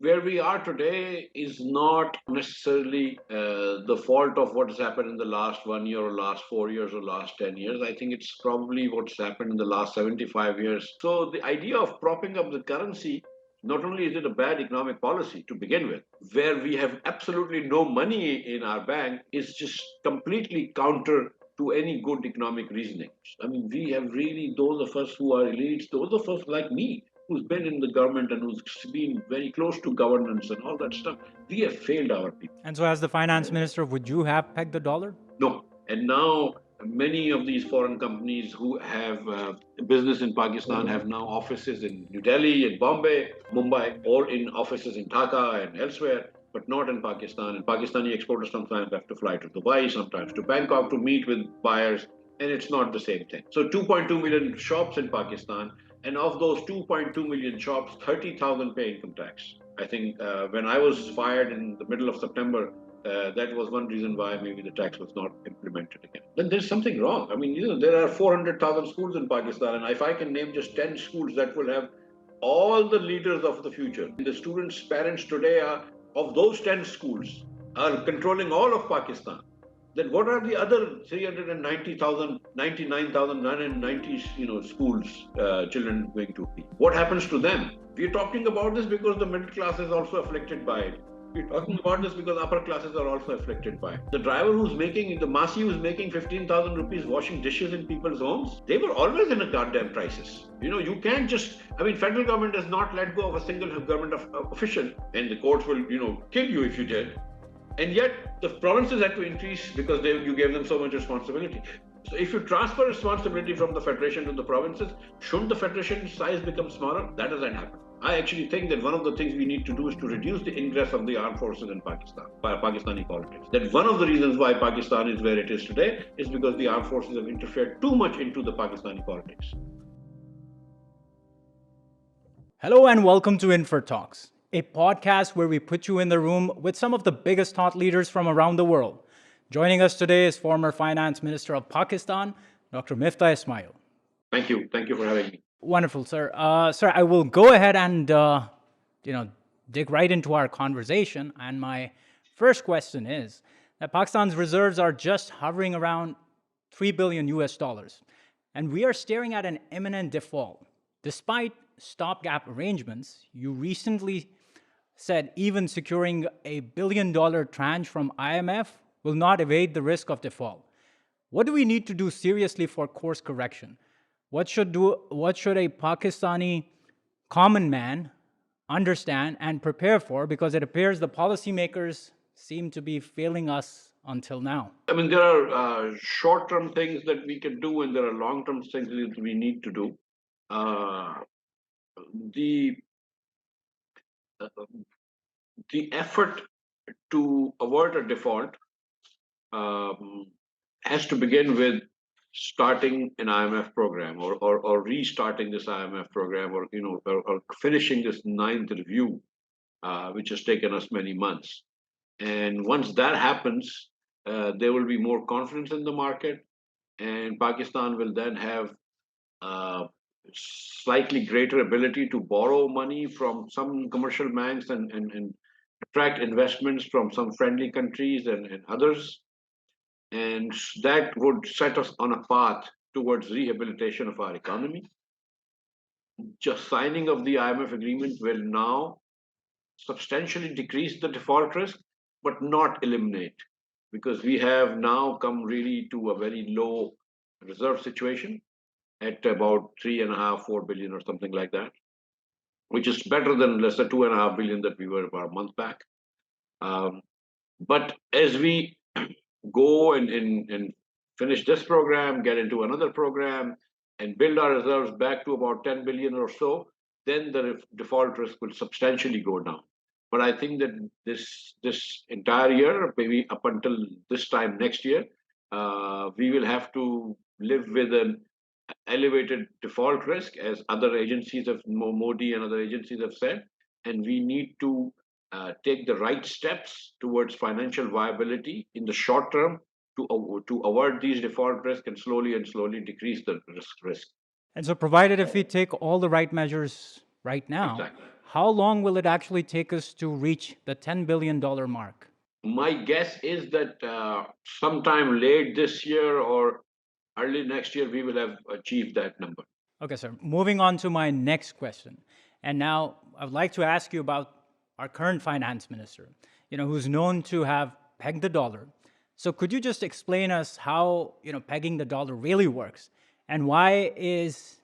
where we are today is not necessarily the fault of what has happened in the last 1 year or last 4 years or last 10 years. I think it's probably what's happened in the last 75 years. So the idea of propping up the currency, not only is it a bad economic policy to begin with, where we have absolutely no money in our bank, is just completely counter to any good economic reasoning. I mean, we have really, those of us who are elites, those of us like me, who's been in the government and who's been very close to governance and all that stuff, we have failed our people. And so, as the finance minister, would you have pegged the dollar? No. And now many of these foreign companies who have business in Pakistan have now offices in New Delhi, in Bombay, Mumbai, or in offices in Dhaka and elsewhere, but not in Pakistan. And Pakistani exporters sometimes have to fly to Dubai, sometimes to Bangkok to meet with buyers, and it's not the same thing. So 2.2 million shops in Pakistan, and of those 2.2 million shops, 30,000 pay income tax. I think when I was fired in the middle of September, that was one reason why maybe the tax was not implemented again. Then there's something wrong. I mean, there are 400,000 schools in Pakistan, and if I can name just 10 schools that will have all the leaders of the future, the students' parents today are of those 10 schools are controlling all of Pakistan. Then what are the other 390,000, 99,990 schools children going to be? What happens to them? We're talking about this because the middle class is also afflicted by it. We're talking about this because upper classes are also afflicted by it. The driver who's making, the Masi who's making 15,000 rupees washing dishes in people's homes, they were always in a goddamn crisis. You can't just, federal government does not let go of a single government official, and the courts will, kill you if you did. And yet the provinces had to increase because you gave them so much responsibility. So if you transfer responsibility from the federation to the provinces, shouldn't the federation size become smaller? That doesn't happen. I actually think that one of the things we need to do is to reduce the ingress of the armed forces in Pakistan by Pakistani politics. That one of the reasons why Pakistan is where it is today is because the armed forces have interfered too much into the Pakistani politics. Hello and welcome to InferTalks, a podcast where we put you in the room with some of the biggest thought leaders from around the world. Joining us today is former Finance Minister of Pakistan, Dr. Miftah Ismail. Thank you. Thank you for having me. Wonderful, sir. Sir, I will go ahead and dig right into our conversation. And my first question is that Pakistan's reserves are just hovering around $3 billion US, and we are staring at an imminent default. Despite stopgap arrangements, you recently said even securing a $1 billion tranche from IMF will not evade the risk of default. What do we need to do seriously for course correction? What should a Pakistani common man understand and prepare for? Because it appears the policymakers seem to be failing us until now. There are short-term things that we can do, and there are long-term things that we need to do. The effort to avert a default has to begin with starting an IMF program or restarting this IMF program or finishing this 9th review, which has taken us many months. And once that happens, there will be more confidence in the market, and Pakistan will then have slightly greater ability to borrow money from some commercial banks and attract investments from some friendly countries and others. And that would set us on a path towards rehabilitation of our economy. Just signing of the IMF agreement will now substantially decrease the default risk, but not eliminate, because we have now come really to a very low reserve situation at about 3.5, 4 billion or something like that, which is better than less than 2.5 billion that we were about a month back. But as we go and finish this program, get into another program, and build our reserves back to about 10 billion or so, then the default risk will substantially go down. But I think that this entire year, maybe up until this time next year, we will have to live with an elevated default risk, as other agencies have, Modi and other agencies have said, and we need to take the right steps towards financial viability in the short term to avert these default risk and slowly decrease the risk. And so provided if we take all the right measures right now, Exactly. how long will it actually take us to reach the $10 billion mark? My guess is that sometime late this year or early next year, we will have achieved that number. Okay, sir. Moving on to my next question. And now I would like to ask you about our current finance minister, who's known to have pegged the dollar. So could you just explain us how, pegging the dollar really works and why is,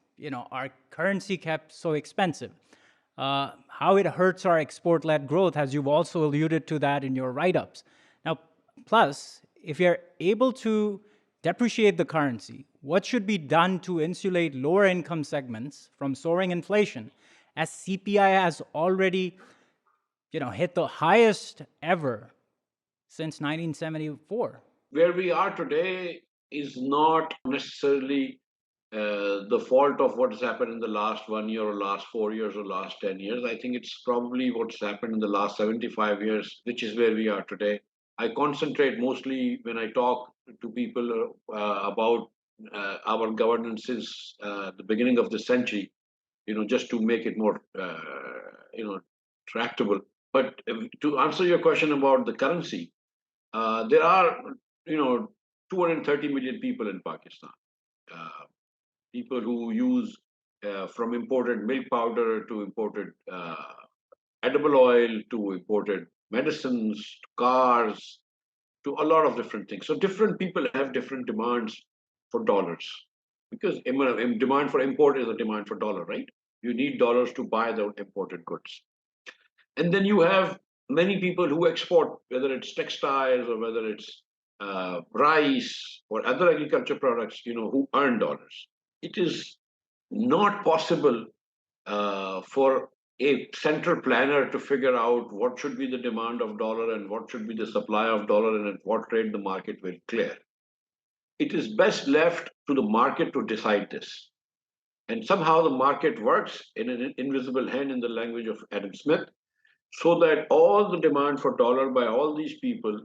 our currency kept so expensive? How it hurts our export-led growth, as you've also alluded to that in your write-ups. Now, plus, if you're able to depreciate the currency, what should be done to insulate lower income segments from soaring inflation, as CPI has already, hit the highest ever since 1974? Where we are today is not necessarily the fault of what has happened in the last 1 year or last 4 years or last 10 years. I think it's probably what's happened in the last 75 years, which is where we are today. I concentrate mostly when I talk to people about our governance since the beginning of the century, just to make it more, tractable. But to answer your question about the currency, there are, 230 million people in Pakistan. Uh, People who use from imported milk powder to imported edible oil to imported medicines, to cars, to a lot of different things. So different people have different demands for dollars because demand for import is a demand for dollar, right? You need dollars to buy the imported goods. And then you have many people who export, whether it's textiles or whether it's rice or other agriculture products, who earn dollars. It is not possible for a central planner to figure out what should be the demand of dollar and what should be the supply of dollar and at what rate the market will clear. It is best left to the market to decide this. And somehow the market works in an invisible hand in the language of Adam Smith, so that all the demand for dollar by all these people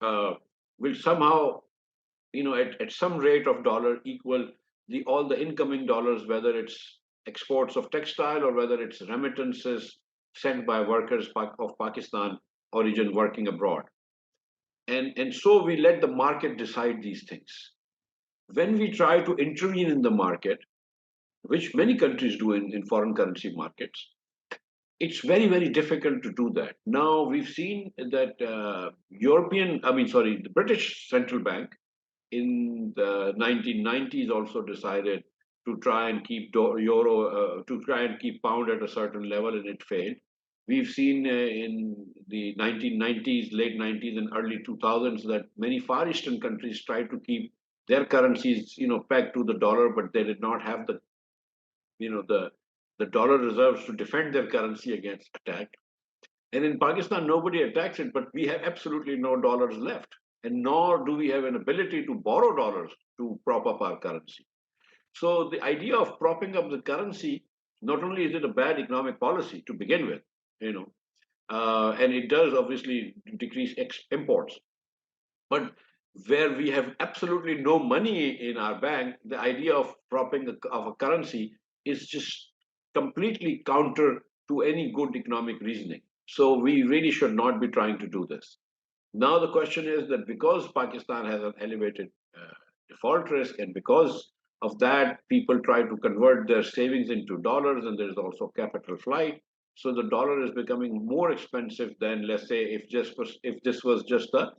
uh, will somehow, at some rate of dollar equal the all the incoming dollars, whether it's exports of textile or whether it's remittances sent by workers of Pakistan origin working abroad. And so we let the market decide these things. When we try to intervene in the market, which many countries do in foreign currency markets, it's very, very difficult to do that. Now we've seen that the British Central Bank in the 1990s also decided to try and keep to try and keep pound at a certain level, and it failed. We've seen in the 1990s, late 90s, and early 2000s that many Far Eastern countries tried to keep their currencies, pegged to the dollar, but they did not have the, you know, the dollar reserves to defend their currency against attack. And in Pakistan, nobody attacks it, but we have absolutely no dollars left. And nor do we have an ability to borrow dollars to prop up our currency. So the idea of propping up the currency, not only is it a bad economic policy to begin with, and it does obviously decrease imports, but where we have absolutely no money in our bank, the idea of propping of a currency is just completely counter to any good economic reasoning. So we really should not be trying to do this. Now the question is that because Pakistan has an elevated default risk, and because of that, people try to convert their savings into dollars, and there is also capital flight. So the dollar is becoming more expensive than, let's say, if this was just a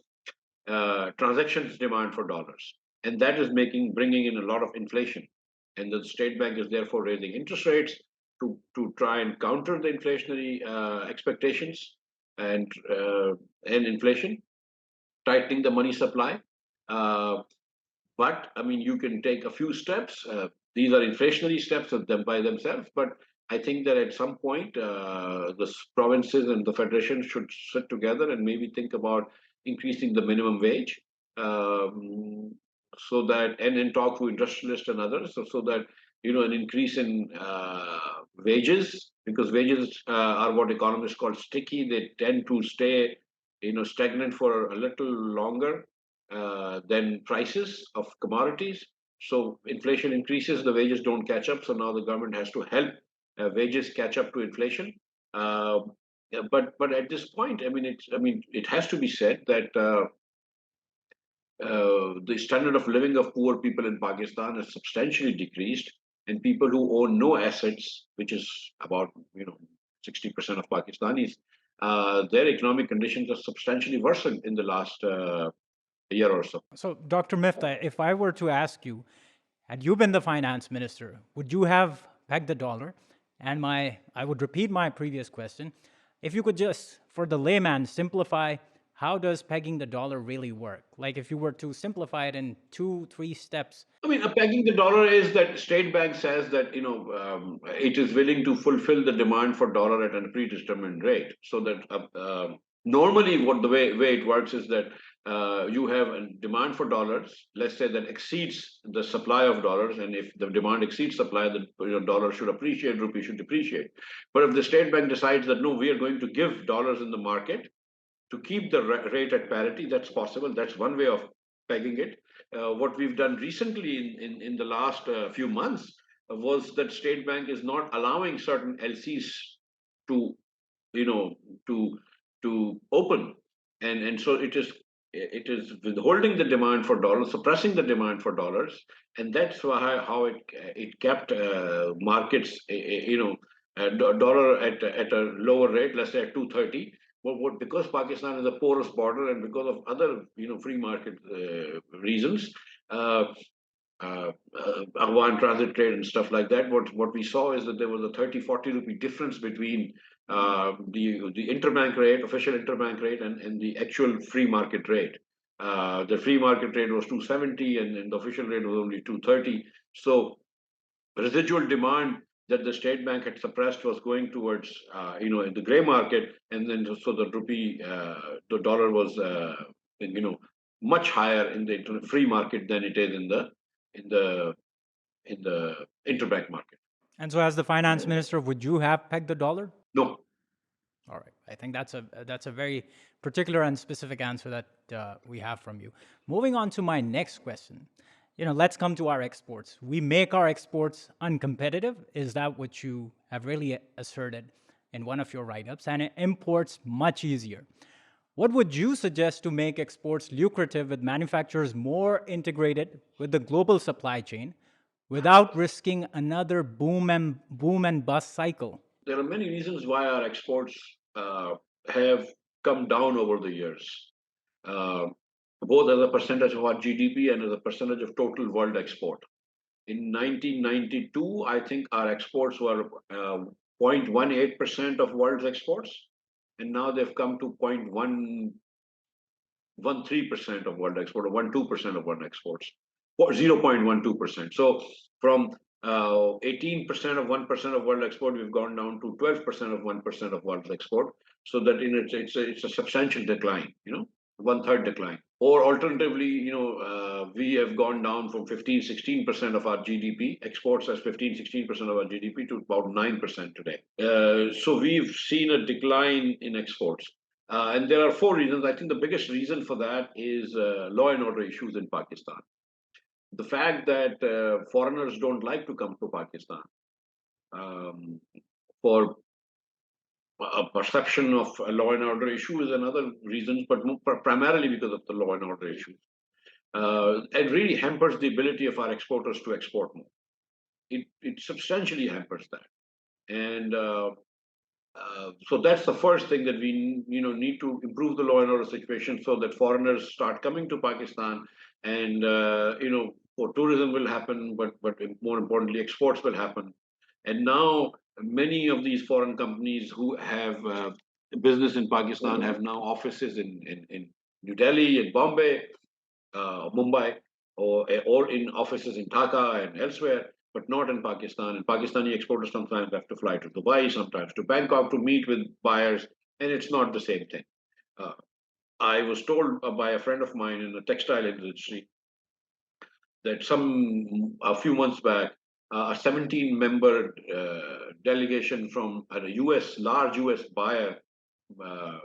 transactions demand for dollars, and that is bringing in a lot of inflation, and the state bank is therefore raising interest rates to try and counter the inflationary expectations and inflation, tightening the money supply. Uh, but I mean, you can take a few steps. These are inflationary steps of them by themselves, but I think that at some point, the provinces and the federation should sit together and maybe think about increasing the minimum wage, um, so that and then talk to industrialists and others, so that an increase in wages, because wages are what economists call sticky. They tend to stay stagnant for a little longer than prices of commodities. So inflation increases, the wages don't catch up. So now the government has to help wages catch up to inflation. But at this point, it has to be said that the standard of living of poor people in Pakistan has substantially decreased, and people who own no assets, which is about 60% of Pakistanis, their economic conditions are substantially worsened in the last year or so. So, Dr. Miftah, if I were to ask you, had you been the finance minister, would you have pegged the dollar? And I would repeat my previous question. If you could just, for the layman, simplify how does pegging the dollar really work? Like if you were to simplify it in 2, 3 steps. Pegging the dollar is that state bank says that it is willing to fulfill the demand for dollar at a predetermined rate. So that normally, what the way it works is that you have a demand for dollars. Let's say that exceeds the supply of dollars, and if the demand exceeds supply, the dollar should appreciate, rupee should depreciate. But if the state bank decides that no, we are going to give dollars in the market to keep the rate at parity, that's possible. That's one way of pegging it. What we've done recently in the last few months was that State Bank is not allowing certain LCs to you know to open, and so it is withholding the demand for dollars, suppressing the demand for dollars, and that's why how it kept markets dollar at a lower rate, let's say at 230. What because Pakistan is a porous border and because of other free market reasons, uh, Afghan transit trade and stuff like that. What we saw is that there was a 30-40 rupee difference between the interbank rate, official interbank rate, and the actual free market rate. The free market rate was 270, and the official rate was only 230. So residual demand that the state bank had suppressed was going towards in the gray market, and then so the rupee, the dollar was much higher in the free market than it is in the in the interbank market. And so, as the finance minister, would you have pegged the dollar? No. All right. I think that's a very particular and specific answer that we have from you. Moving on to my next question. Let's come to our exports. We make our exports uncompetitive. Is that what you have really asserted in one of your write-ups? And imports much easier. What would you suggest to make exports lucrative with manufacturers more integrated with the global supply chain without risking another boom and bust cycle? There are many reasons why our exports have come down over the years, uh, both as a percentage of our GDP and as a percentage of total world export. In 1992, I think our exports were 0.18% of world's exports, and now they've come to 0.113% of world export, or 12% of world exports, or 0.12%. So from 18% of 1% of world export, we've gone down to 12% of 1% of world export. So that it's a substantial decline, one third decline. Or alternatively, we have gone down from 15, 16% of our GDP, exports as 15, 16% of our GDP to about 9% today. So we've seen a decline in exports. And there are four reasons. I think the biggest reason for that is law and order issues in Pakistan. The fact that foreigners don't like to come to Pakistan um, for a perception of a law and order issue is another reason, but primarily because of the law and order issues. It really hampers the ability of our exporters to export more. It substantially hampers that. And so that's the first thing that we need to improve the law and order situation so that foreigners start coming to Pakistan, and for tourism will happen, but more importantly, exports will happen. And now many of these foreign companies who have business in Pakistan have now offices in New Delhi, in Bombay, Mumbai, or in offices in Dhaka and elsewhere, but not in Pakistan. And Pakistani exporters sometimes have to fly to Dubai, sometimes to Bangkok to meet with buyers, and it's not the same thing. Uh, I was told by a friend of mine in the textile industry that a few months back, a 17-member delegation from a large US buyer uh,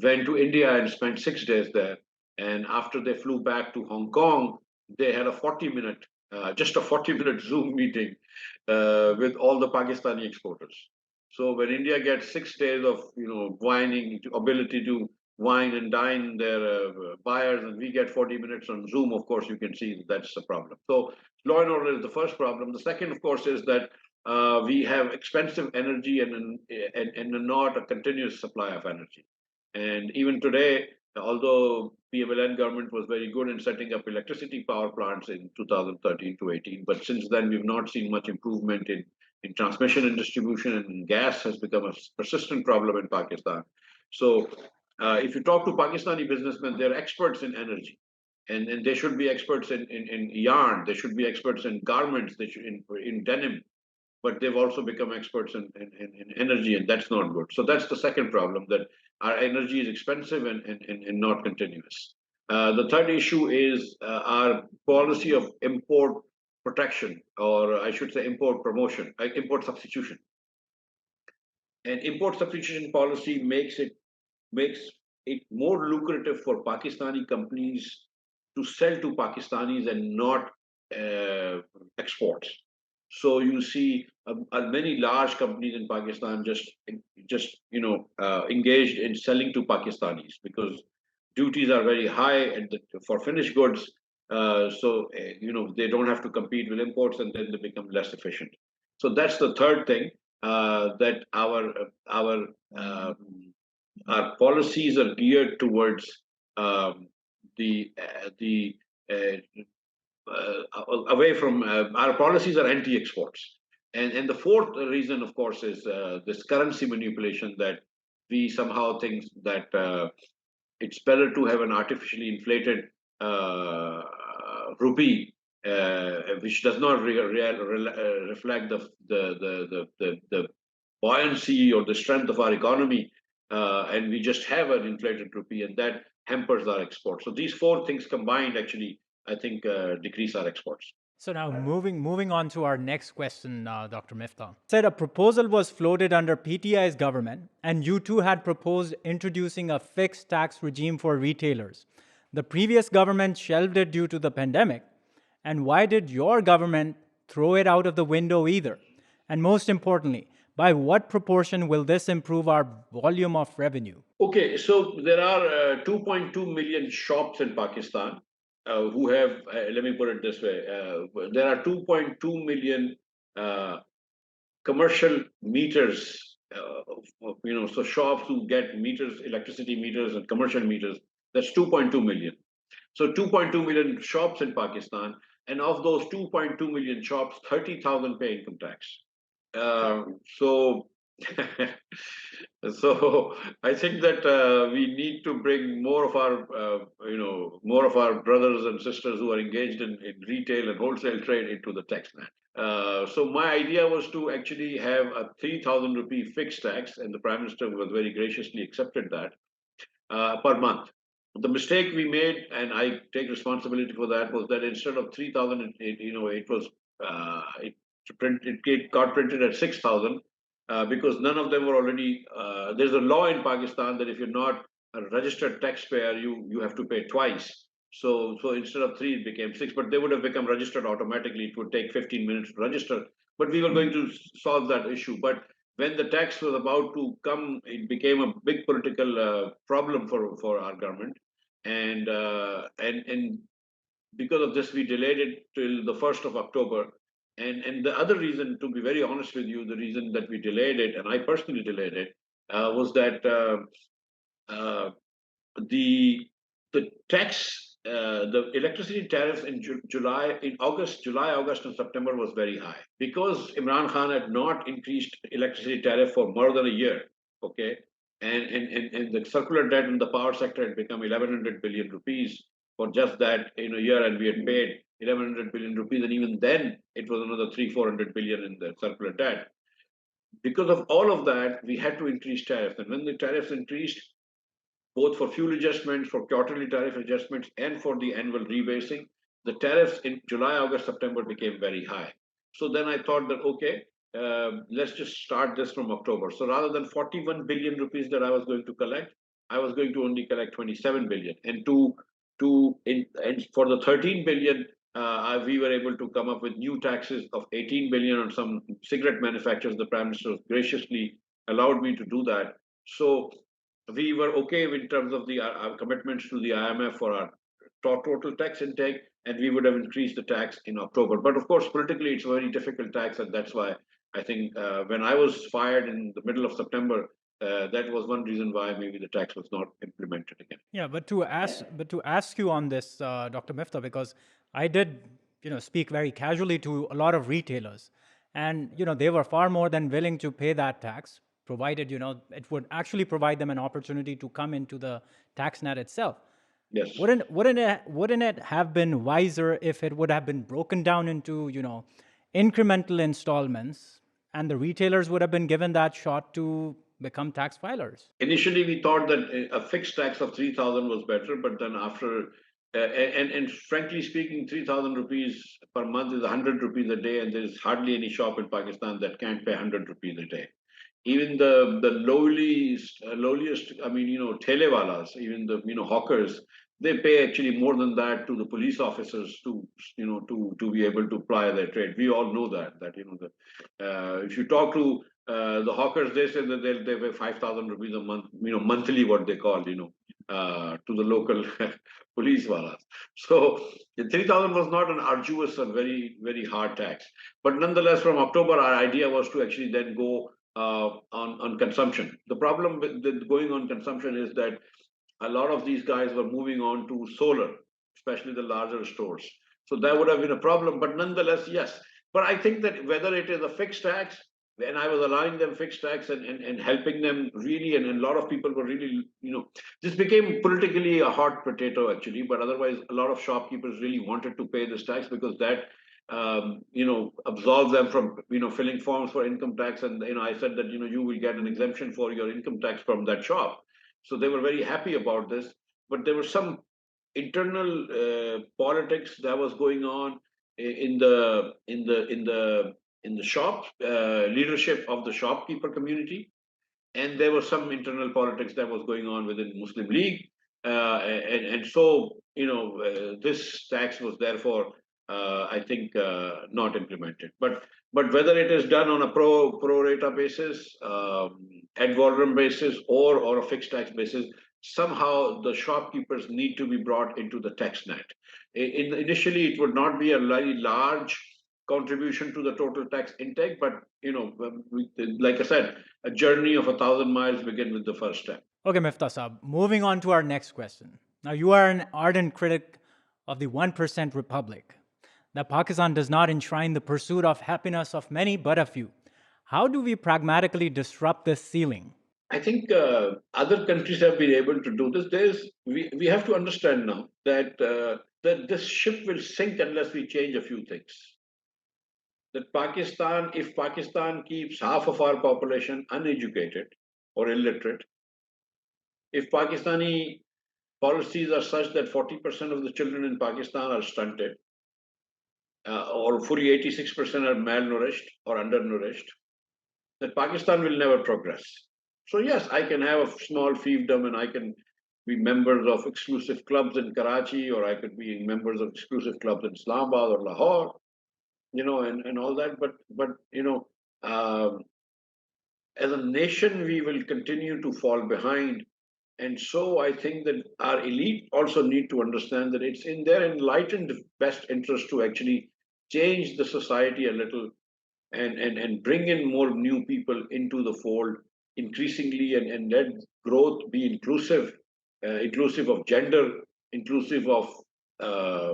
went to India and spent 6 days there. And after they flew back to Hong Kong, they had a 40-minute just a 40-minute Zoom meeting with all the Pakistani exporters. So when India gets 6 days of whining, ability to wine and dine their buyers, and we get 40 minutes on Zoom, of course you can see that's a problem. So law and order is the first problem. The second, of course, is that we have expensive energy and not a continuous supply of energy. And even today, although PMLN government was very good in setting up electricity power plants in 2013 to 18, but since then we've not seen much improvement in transmission and distribution, and gas has become a persistent problem in Pakistan. So if you talk to Pakistani businessmen, they're experts in energy. And they should be experts in yarn, they should be experts in garments, they should in denim, but they've also become experts in energy, and that's not good. So that's the second problem, that our energy is expensive and not continuous. The third issue is our policy of import protection, or I should say import promotion, import substitution. And import substitution policy makes it more lucrative for Pakistani companies to sell to Pakistanis and not exports. So you see many large companies in Pakistan just engaged in selling to Pakistanis because duties are very high for finished goods. They don't have to compete with imports, and then they become less efficient. So that's the third thing, that our policies are geared towards the away from our policies are anti-exports. And the fourth reason, of course, is this currency manipulation, that we somehow think that it's better to have an artificially inflated rupee, which does not reflect the buoyancy or the strength of our economy, and we just have an inflated rupee, and that hampers our exports. So these four things combined, actually, I think, decrease our exports. So now moving on to our next question, Dr. Miftah. Said a proposal was floated under PTI's government, and you too had proposed introducing a fixed tax regime for retailers. The previous government shelved it due to the pandemic. And why did your government throw it out of the window either? And most importantly, by what proportion will this improve our volume of revenue? Okay, so there are 2.2 million shops in Pakistan who have, let me put it this way, there are 2.2 million commercial meters, so shops who get meters, electricity meters and commercial meters, that's 2.2 million. So 2.2 million shops in Pakistan, and of those 2.2 million shops, 30,000 pay income tax. So so I think that we need to bring more of our brothers and sisters who are engaged in retail and wholesale trade into the tax net. So my idea was to actually have a 3,000 rupee fixed tax, and the Prime Minister was very graciously accepted that per month. The mistake we made, and I take responsibility for that, was that instead of 3,000, it got printed at 6,000 because none of them were already. There's a law in Pakistan that if you're not a registered taxpayer, you have to pay twice. So instead of 3, it became 6, but they would have become registered automatically. It would take 15 minutes to register, but we were going to solve that issue. But when the tax was about to come, it became a big political problem for our government, and because of this, we delayed it till the 1st of October. And the other reason, to be very honest with you, the reason that we delayed it, and I personally delayed it, was that the tax, the electricity tariffs in July, August, and September was very high because Imran Khan had not increased electricity tariff for more than a year. Okay, and the circular debt in the power sector had become 1,100 billion rupees for just that in a year, and we had paid 1,100 billion rupees, and even then it was another 300-400 billion in the circular debt. Because of all of that, we had to increase tariffs, and when the tariffs increased, both for fuel adjustments, for quarterly tariff adjustments, and for the annual rebasing, the tariffs in July, August, September became very high. So then I thought that, okay, let's just start this from October. So rather than 41 billion rupees that I was going to collect, I was going to only collect 27 billion. And for the 13 billion, we were able to come up with new taxes of 18 billion on some cigarette manufacturers. The Prime Minister graciously allowed me to do that. So we were okay in terms of our commitments to the IMF for our total tax intake, and we would have increased the tax in October. But of course, politically, it's a very difficult tax, and that's why I think when I was fired in the middle of September, that was one reason why maybe the tax was not implemented again. Yeah, but to ask you on this, Dr. Miftah, because I did, speak very casually to a lot of retailers, and they were far more than willing to pay that tax, provided it would actually provide them an opportunity to come into the tax net itself. Yes. Wouldn't it have been wiser if it would have been broken down into incremental installments, and the retailers would have been given that shot to become tax filers? Initially, we thought that a fixed tax of 3,000 was better, but then after, and frankly speaking, 3,000 rupees per month is 100 rupees a day, and there is hardly any shop in Pakistan that can't pay 100 rupees a day. Even the lowliest, I mean, telewalas, even the hawkers, they pay actually more than that to the police officers to be able to ply their trade. We all know that if you talk to the hawkers, they say that they pay 5,000 rupees a month, monthly, what they call, to the local police walas. So the 3,000 was not an arduous and very, very hard tax. But nonetheless, from October, our idea was to actually then go on consumption. The problem with going on consumption is that a lot of these guys were moving on to solar, especially the larger stores. So that would have been a problem. But nonetheless, yes. But I think that whether it is a fixed tax, when I was allowing them fixed tax and helping them really, and a lot of people were really, this became politically a hot potato actually. But otherwise, a lot of shopkeepers really wanted to pay this tax because that absolves them from filling forms for income tax. And I said that you will get an exemption for your income tax from that shop. So they were very happy about this, but there was some internal politics that was going on in the shop leadership of the shopkeeper community, and there was some internal politics that was going on within Muslim League, and so this tax was therefore I think not implemented. But whether it is done on a pro rata basis, ad valorem basis, or a fixed tax basis, somehow the shopkeepers need to be brought into the tax net. Initially, it would not be a very large contribution to the total tax intake, but like I said, a journey of 1,000 miles begin with the first step. Okay, Miftah Saab, moving on to our next question. Now, you are an ardent critic of the 1% republic, that Pakistan does not enshrine the pursuit of happiness of many but a few. How do we pragmatically disrupt this ceiling? I think other countries have been able to do this. We have to understand now that this ship will sink unless we change a few things. That if Pakistan keeps half of our population uneducated or illiterate, if Pakistani policies are such that 40% of the children in Pakistan are stunted, or fully 86% are malnourished or undernourished, that Pakistan will never progress. So yes, I can have a small fiefdom and I can be members of exclusive clubs in Karachi, or I could be members of exclusive clubs in Islamabad or Lahore, and all that. But as a nation, we will continue to fall behind. And so I think that our elite also need to understand that it's in their enlightened best interest to actually change the society a little and bring in more new people into the fold increasingly, and let growth be inclusive of gender, inclusive of uh,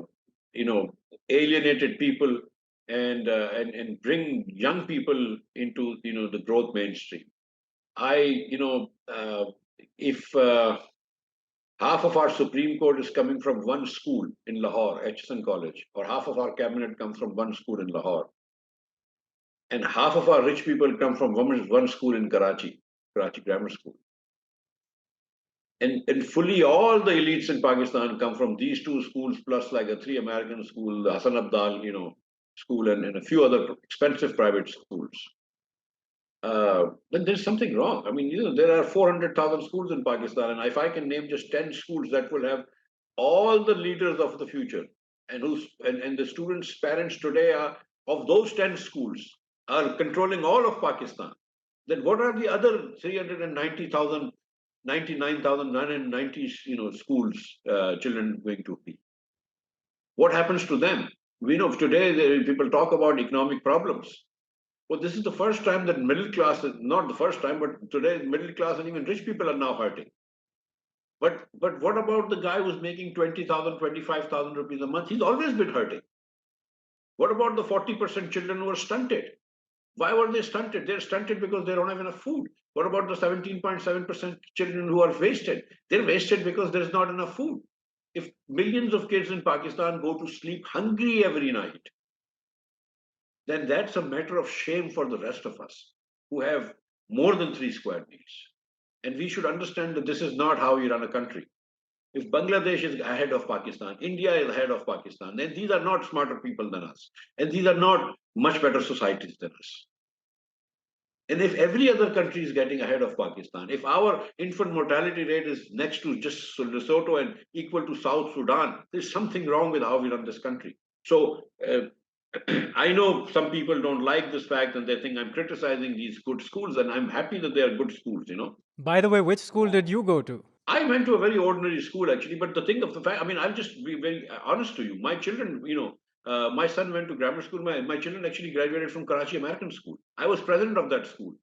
alienated people, and bring young people into the growth mainstream. I if half of our Supreme Court is coming from one school in Lahore, Hson College, or half of our cabinet comes from one school in Lahore, and half of our rich people come from one school in Karachi Grammar School. And fully all the elites in Pakistan come from these two schools, plus like a three American school, the Hassan Abdal, school, and a few other expensive private schools. Then there's something wrong. I mean, there are 400,000 schools in Pakistan, and if I can name just 10 schools that will have all the leaders of the future, and the students' parents today are of those 10 schools are controlling all of Pakistan, then what are the other 390,000, 99,990 schools children going to be? What happens to them? We know today people talk about economic problems. Well, this is the first time that middle class, not the first time, but today middle class and even rich people are now hurting. But what about the guy who's making 20,000, 25,000 rupees a month? He's always been hurting. What about the 40% children who are stunted? Why were they stunted? They're stunted because they don't have enough food. What about the 17.7% children who are wasted? They're wasted because there's not enough food. If millions of kids in Pakistan go to sleep hungry every night, then that's a matter of shame for the rest of us who have more than 3 square meals. And we should understand that this is not how we run a country. If Bangladesh is ahead of Pakistan, India is ahead of Pakistan, then these are not smarter people than us. And these are not much better societies than us. And if every other country is getting ahead of Pakistan, if our infant mortality rate is next to just Lesotho and equal to South Sudan, there's something wrong with how we run this country. So I know some people don't like this fact and they think I'm criticizing these good schools, and I'm happy that they are good schools, By the way, which school did you go to? I went to a very ordinary school actually, but the thing of the fact, I mean, I'll just be very honest to you. My children, my son went to grammar school. My children actually graduated from Karachi American School. I was president of that school.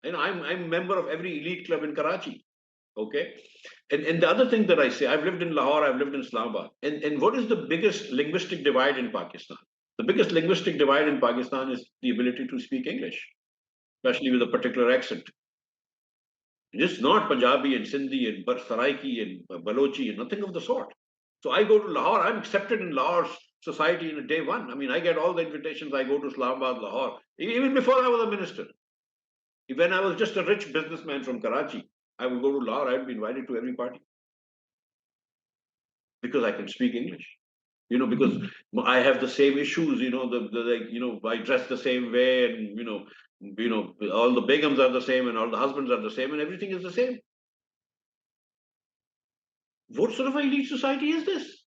And I'm a member of every elite club in Karachi. Okay. And the other thing that I say, I've lived in Lahore, I've lived in Islamabad. And what is the biggest linguistic divide in Pakistan? The biggest linguistic divide in Pakistan is the ability to speak English, especially with a particular accent. It's not Punjabi and Sindhi and Saraiki and Balochi and nothing of the sort. So I go to Lahore, I'm accepted in Lahore's society in day one. I mean, I get all the invitations. I go to Islamabad, Lahore, even before I was a minister. When I was just a rich businessman from Karachi, I would go to Lahore, I'd be invited to every party because I can speak English. Because I have the same issues, I dress the same way, and all the begums are the same, and all the husbands are the same, and everything is the same. What sort of an elite society is this?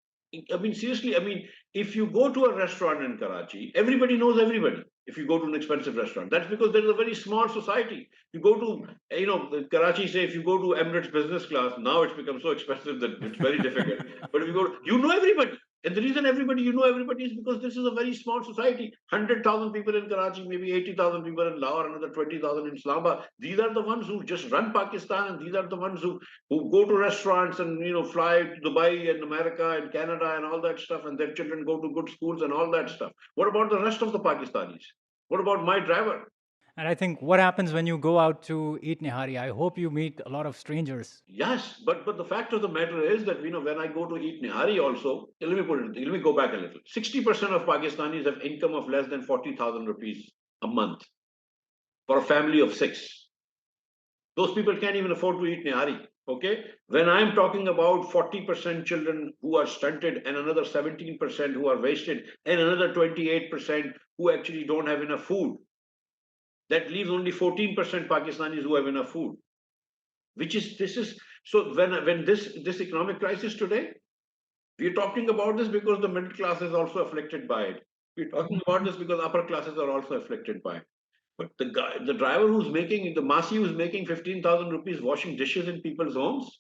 I mean, seriously, I mean, if you go to a restaurant in Karachi, everybody knows everybody. If you go to an expensive restaurant, that's because there is a very small society. You go to, Karachi, say, if you go to Emirates business class, now it's become so expensive that it's very difficult. But if you go, you know everybody. And the reason you know everybody is because this is a very small society. 100,000 people in Karachi, maybe 80,000 people in Lahore, another 20,000 in Islamabad. These are the ones who just run Pakistan, and these are the ones who go to restaurants and fly to Dubai and America and Canada and all that stuff, and their children go to good schools and all that stuff. What about the rest of the Pakistanis? What about my driver? And I think what happens when you go out to eat Nihari, I hope you meet a lot of strangers. Yes, but the fact of the matter is that when I go to eat Nihari also, let me go back a little. 60% of Pakistanis have income of less than 40,000 rupees a month for a family of 6. Those people can't even afford to eat Nihari. Okay, when I'm talking about 40% children who are stunted, and another 17% who are wasted, and another 28% who actually don't have enough food, that leaves only 14% Pakistanis who have enough food. This is so when this economic crisis today, we're talking about this because the middle class is also afflicted by it. We're talking about this because upper classes are also afflicted by it. But the driver who's making, the Masi who's making 15,000 rupees washing dishes in people's homes,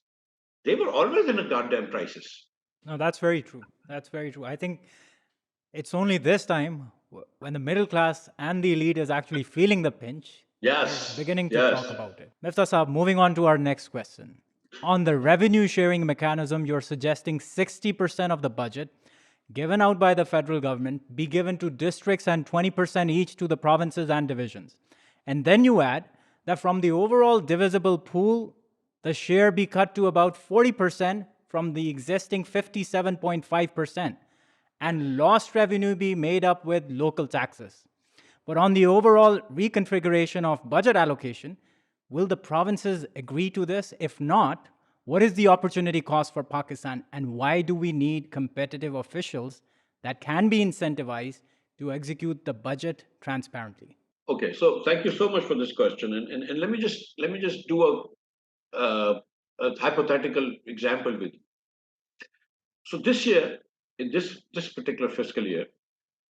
they were always in a goddamn crisis. No, that's very true. That's very true. I think it's only this time when the middle class and the elite is actually feeling the pinch, Yes. beginning to talk about it. Miftah Saab, moving on to our next question. On the revenue sharing mechanism, you're suggesting 60% of the budget given out by the federal government be given to districts and 20% each to the provinces and divisions. And then you add that from the overall divisible pool, the share be cut to about 40% from the existing 57.5%, and lost revenue be made up with local taxes. But on the overall reconfiguration of budget allocation, will the provinces agree to this? If not, what is the opportunity cost for Pakistan, and why do we need competitive officials that can be incentivized to execute the budget transparently? Okay, so thank you so much for this question, and let me just do a hypothetical example with you. So this year, in this particular fiscal year,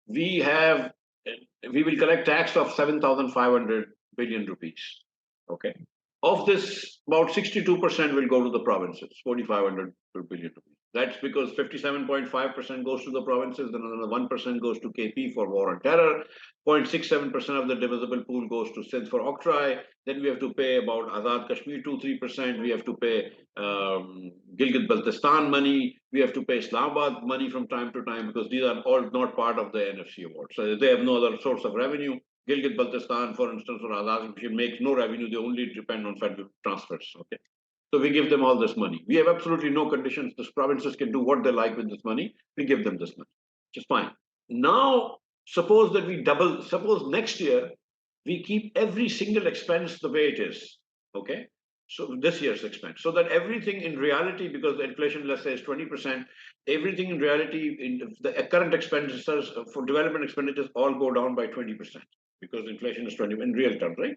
we have we will collect tax of 7,500 billion rupees. Okay. Of this, about 62% will go to the provinces, 4,500 billion rupees. That's because 57.5% goes to the provinces, then another 1% goes to KP for war and terror, 0.67% of the divisible pool goes to Sindh for octroi, then we have to pay about Azad Kashmir 2-3%, we have to pay Gilgit-Baltistan money, we have to pay Islamabad money from time to time because these are all not part of the NFC award. So they have no other source of revenue. Gilgit-Baltistan, for instance, or Azad Kashmir makes no revenue, they only depend on federal transfers. Okay. So we give them all this money. We have absolutely no conditions. The provinces can do what they like with this money. We give them this money, which is fine. Now, suppose that we double, suppose next year we keep every single expense the way it is. Okay. So this year's expense. So that everything in reality, because the inflation, let's say, is 20%, everything in reality, in the current expenditures for development expenditures all go down by 20% because inflation is 20 in real terms, right?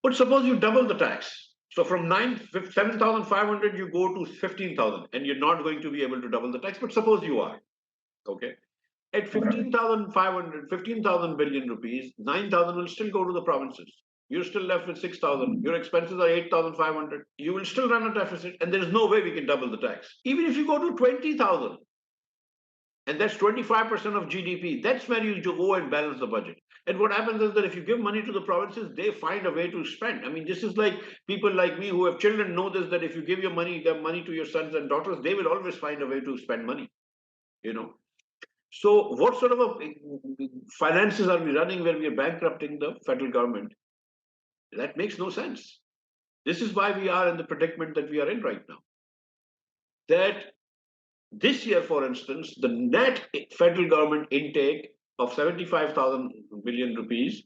But suppose you double the tax. So from 7,500, you go to 15,000, and you're not going to be able to double the tax. But suppose you are, okay? At 15,500, 15,000 billion rupees, 9,000 will still go to the provinces. You're still left with 6,000. Your expenses are 8,500. You will still run a deficit, and there is no way we can double the tax. Even if you go to 20,000, and that's 25% of GDP, that's where you go and balance the budget. And what happens is that if you give money to the provinces, they find a way to spend. I mean, this is like people like me who have children know this, that if you give your money, to your sons and daughters, they will always find a way to spend money, you know. So what sort of finances are we running where we are bankrupting the federal government? That makes no sense. This is why we are in the predicament that we are in right now. That this year, for instance, the net federal government intake of 75,000 billion rupees,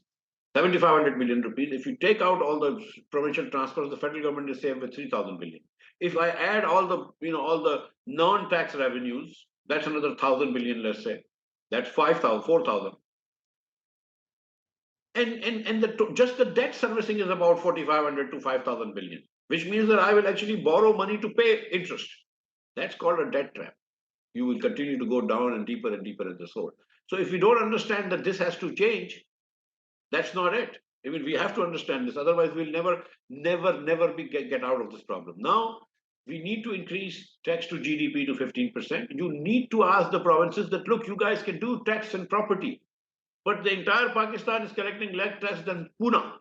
7,500 billion rupees, if you take out all the provincial transfers, the federal government is saved with 3,000 billion. If I add all the, all the non-tax revenues, that's another 1,000 billion, let's say. That's 5,000, 4,000. And just the debt servicing is about 4,500 to 5,000 billion, which means that I will actually borrow money to pay interest. That's called a debt trap. You will continue to go down and deeper in this hole. So if we don't understand that this has to change, that's not it. I mean, we have to understand this. Otherwise, we'll never get out of this problem. Now, we need to increase tax to GDP to 15%. You need to ask the provinces that, look, you guys can do tax and property. But the entire Pakistan is collecting less tax than Pune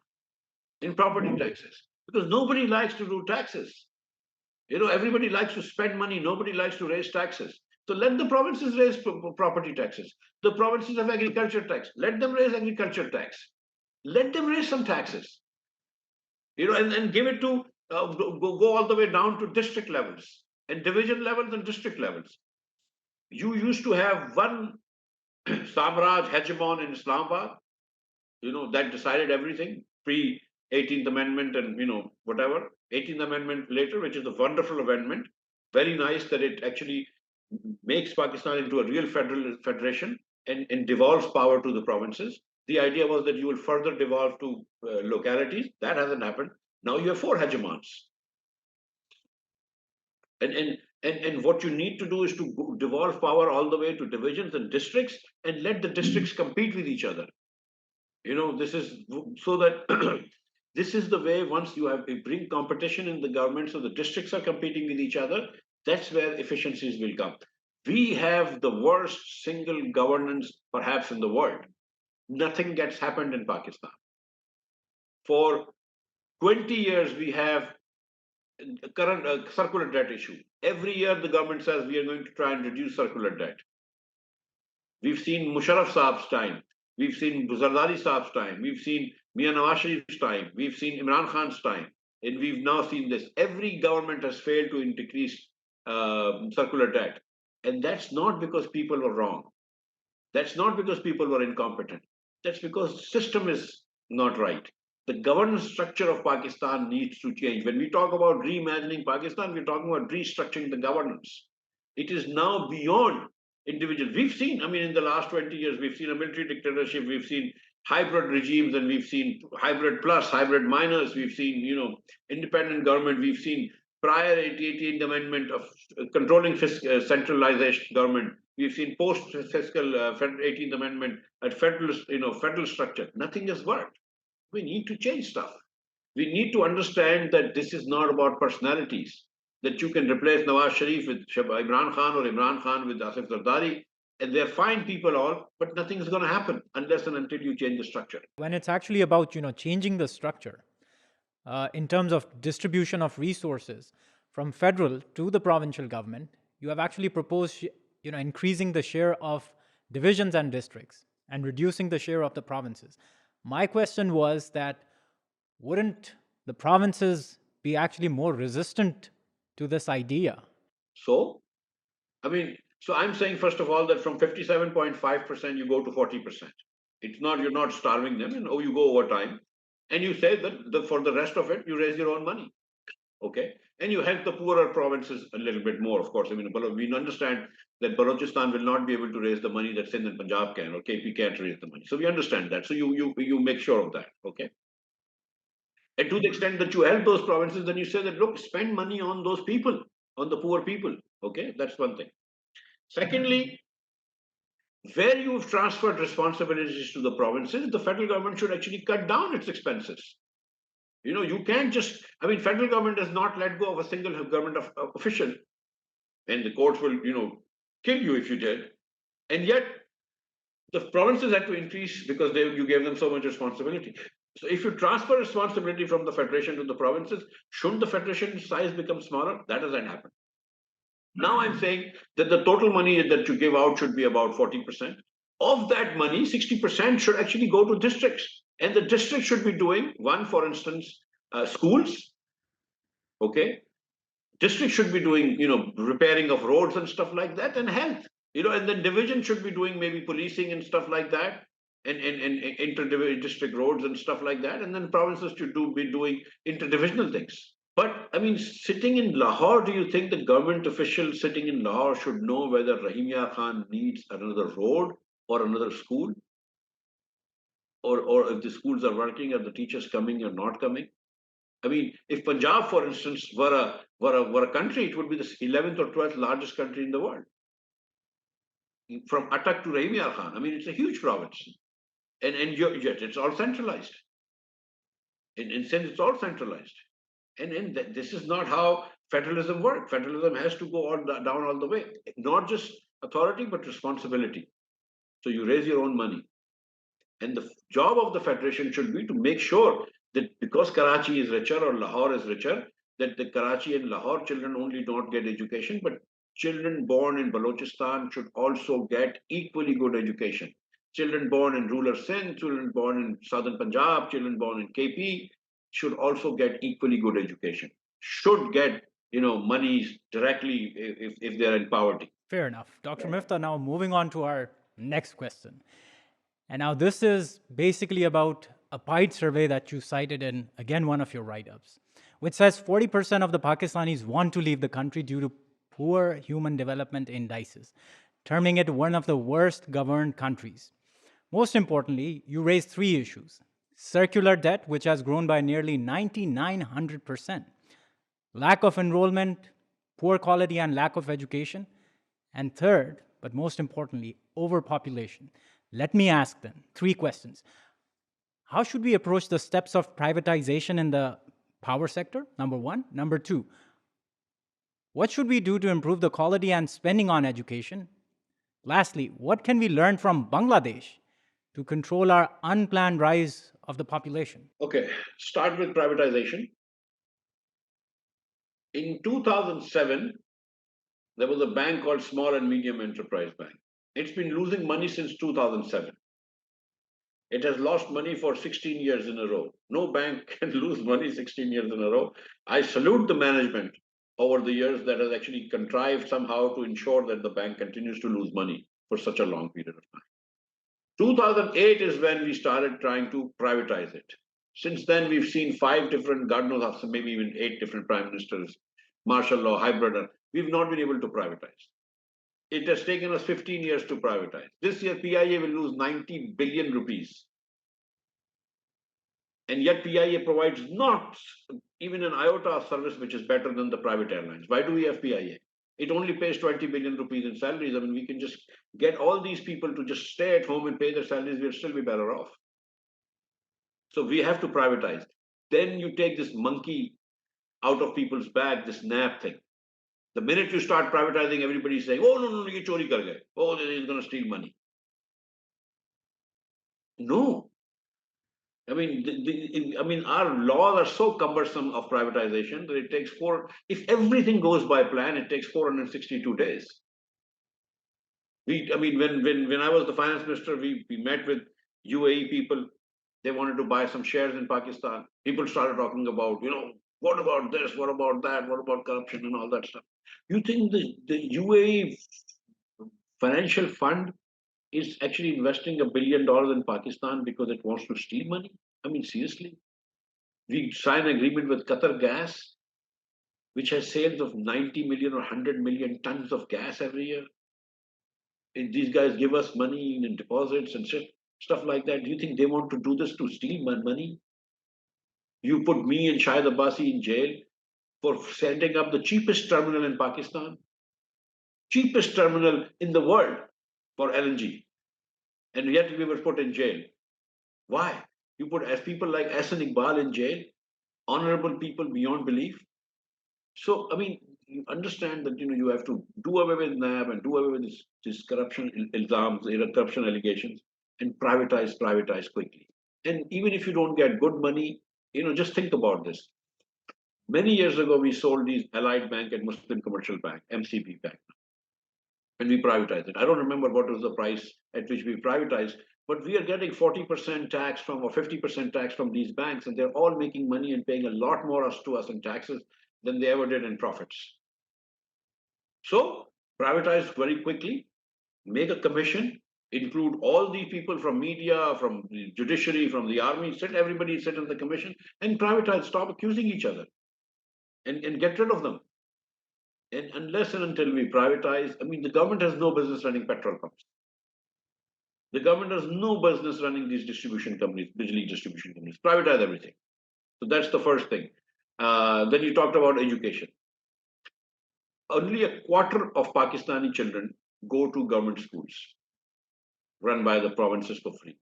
in property taxes. Because nobody likes to do taxes. Everybody likes to spend money. Nobody likes to raise taxes. So let the provinces raise property taxes. The provinces have agriculture tax. Let them raise agriculture tax. Let them raise some taxes. And give it to, go all the way down to district levels and division levels and district levels. You used to have one Samraj hegemon in Islamabad, that decided everything pre 18th Amendment and, whatever. 18th Amendment later, which is a wonderful amendment. Very nice that it actually makes Pakistan into a real federation and devolves power to the provinces. The idea was that you will further devolve to localities. That hasn't happened. Now you have 4 hegemons. And what you need to do is to devolve power all the way to divisions and districts and let the districts compete with each other. This is so that this is the way once you bring competition in the government, so the districts are competing with each other, that's where efficiencies will come. We have the worst single governance perhaps in the world. Nothing gets happened in Pakistan. For 20 years, we have a current circular debt issue. Every year, the government says we are going to try and reduce circular debt. We've seen Musharraf Saab's time. We've seen Zardari Saab's time. We've seen Mian Nawaz Sharif's time. We've seen Imran Khan's time. And we've now seen this. Every government has failed to decrease circular debt. And that's not because people were wrong. That's not because people were incompetent. That's because the system is not right. The governance structure of Pakistan needs to change. When we talk about reimagining Pakistan, we're talking about restructuring the governance. It is now beyond individuals. We've seen, in the last 20 years, we've seen a military dictatorship, we've seen hybrid regimes, and we've seen hybrid plus, hybrid minus, we've seen, independent government, we've seen prior 18th Amendment of controlling centralization government, We've seen post-fiscal 18th Amendment at federal structure. Nothing has worked. We need to change stuff. We need to understand that this is not about personalities. That you can replace Nawaz Sharif with Imran Khan or Imran Khan with Asif Zardari, and they're fine people all, but nothing is going to happen unless and until you change the structure. When it's actually about changing the structure in terms of distribution of resources from federal to the provincial government, you have actually proposed increasing the share of divisions and districts and reducing the share of the provinces. My question was that wouldn't the provinces be actually more resistant to this idea? So, so I'm saying, first of all, that from 57.5% you go to 40%. It's not, you're not starving them, and you go over time. And you say that for the rest of it, you raise your own money. Okay. And you help the poorer provinces a little bit more, of course. We understand that Balochistan will not be able to raise the money that Sindh and Punjab can, or KP can't raise the money. So we understand that. So you make sure of that. Okay. And to the extent that you help those provinces, then you say that, look, spend money on those people, on the poor people. Okay. That's one thing. Secondly, where you've transferred responsibilities to the provinces, the federal government should actually cut down its expenses. You can't just, federal government does not let go of a single government official, and the courts will, kill you if you did. And yet, the provinces had to increase because you gave them so much responsibility. So if you transfer responsibility from the federation to the provinces, shouldn't the federation size become smaller? That doesn't happen. Now I'm saying that the total money that you give out should be about 40%. Of that money, 60% should actually go to districts. And the district should be doing, one, for instance, schools. Okay. District should be doing, repairing of roads and stuff like that, and health. And then division should be doing maybe policing and stuff like that, and inter-district roads and stuff like that. And then provinces should be doing interdivisional things. But sitting in Lahore, do you think the government official sitting in Lahore should know whether Rahimia Khan needs another road or another school? Or if the schools are working, are the teachers coming or not coming? If Punjab, for instance, were a country, it would be the 11th or 12th largest country in the world. From Attak to Rahimia Khan, it's a huge province. And yet it's all centralized. In Sindh, it's all centralized. And this is not how federalism works. Federalism has to go down all the way. Not just authority, but responsibility. So you raise your own money. And the job of the federation should be to make sure that because Karachi is richer or Lahore is richer, that the Karachi and Lahore children only don't get education, but children born in Balochistan should also get equally good education. Children born in rural Sindh, children born in southern Punjab, children born in KP should also get equally good education. Should get monies directly if they're in poverty. Fair enough. Dr. Miftah, now moving on to our next question. And now this is basically about a PIDE survey that you cited in, again, one of your write-ups, which says 40% of the Pakistanis want to leave the country due to poor human development indices, terming it one of the worst governed countries. Most importantly, you raised three issues: circular debt, which has grown by nearly 9,900%, lack of enrollment, poor quality and lack of education, and third, but most importantly, overpopulation. Let me ask then three questions. How should we approach the steps of privatization in the power sector? Number one. Number two, what should we do to improve the quality and spending on education? Lastly, what can we learn from Bangladesh to control our unplanned rise of the population? Okay, start with privatization. In 2007, there was a bank called Small and Medium Enterprise Bank. It's been losing money since 2007. It has lost money for 16 years in a row. No bank can lose money 16 years in a row. I salute the management over the years that has actually contrived somehow to ensure that the bank continues to lose money for such a long period of time. 2008 is when we started trying to privatize it. Since then, we've seen 5 different, God knows, maybe even 8 different prime ministers, martial law, hybrid. We've not been able to privatize. It has taken us 15 years to privatize. This year, PIA will lose 90 billion rupees. And yet PIA provides not even an iota of service which is better than the private airlines. Why do we have PIA? It only pays 20 billion rupees in salaries. I mean, we can just get all these people to just stay at home and pay their salaries. We'll still be better off. So we have to privatize. Then you take this monkey out of people's bag, this nab thing. The minute you start privatizing, everybody's saying, oh, no, no, ye chori kar gaye. Oh, he's going to steal money. No. I mean, our laws are so cumbersome of privatization that it takes if everything goes by plan, it takes 462 days. When I was the finance minister, we met with UAE people. They wanted to buy some shares in Pakistan. People started talking about, what about this? What about that? What about corruption and all that stuff? You think the UAE financial fund is actually investing $1 billion in Pakistan because it wants to steal money? I mean, seriously? We signed an agreement with Qatar Gas, which has sales of 90 million or 100 million tons of gas every year. And these guys give us money in deposits and stuff like that. Do you think they want to do this to steal my money? You put me and Shahid Abbasi in jail for setting up the cheapest terminal in Pakistan, cheapest terminal in the world for LNG, and yet we were put in jail. Why? You put as people like Hassan Iqbal in jail, honorable people beyond belief. So, I mean, you understand that you have to do away with NAB and do away with this corruption ilzams, corruption allegations, and privatize quickly. And even if you don't get good money, just think about this. Many years ago, we sold these Allied Bank and Muslim Commercial Bank, MCB Bank, and we privatized it. I don't remember what was the price at which we privatized, but we are getting 40% tax from or 50% tax from these banks, and they're all making money and paying a lot more to us in taxes than they ever did in profits. So privatize very quickly, make a commission, include all the people from media, from the judiciary, from the army, everybody sit in the commission and privatize, stop accusing each other and get rid of them. And unless and until we privatize, I mean, the government has no business running petrol pumps. The government has no business running these distribution companies, Bijli distribution companies. Privatize everything. So that's the first thing. Then you talked about education. Only a quarter of Pakistani children go to government schools run by the provinces for free.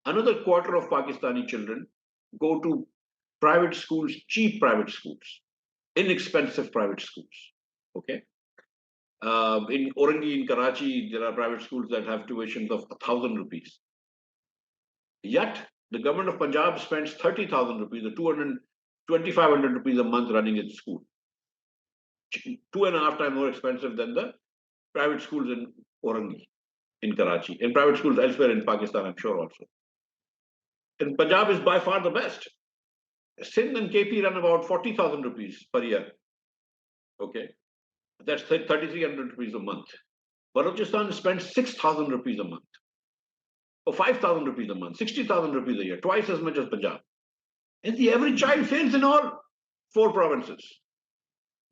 Another quarter of Pakistani children go to private schools, cheap private schools, inexpensive private schools. Okay. In Orangi, in Karachi, there are private schools that have tuitions of 1,000 rupees. Yet, the government of Punjab spends 30,000 rupees, or 2,500 rupees a month running its school. 2.5 times more expensive than the private schools in Orangi, in Karachi, and private schools elsewhere in Pakistan, I'm sure also. And Punjab is by far the best. Sindh and KP run about 40,000 rupees per year. Okay. That's 3,300 rupees a month. Balochistan spends 6,000 rupees a month, or 5,000 rupees a month, 60,000 rupees a year, twice as much as Punjab. And the average child fails in all 4 provinces.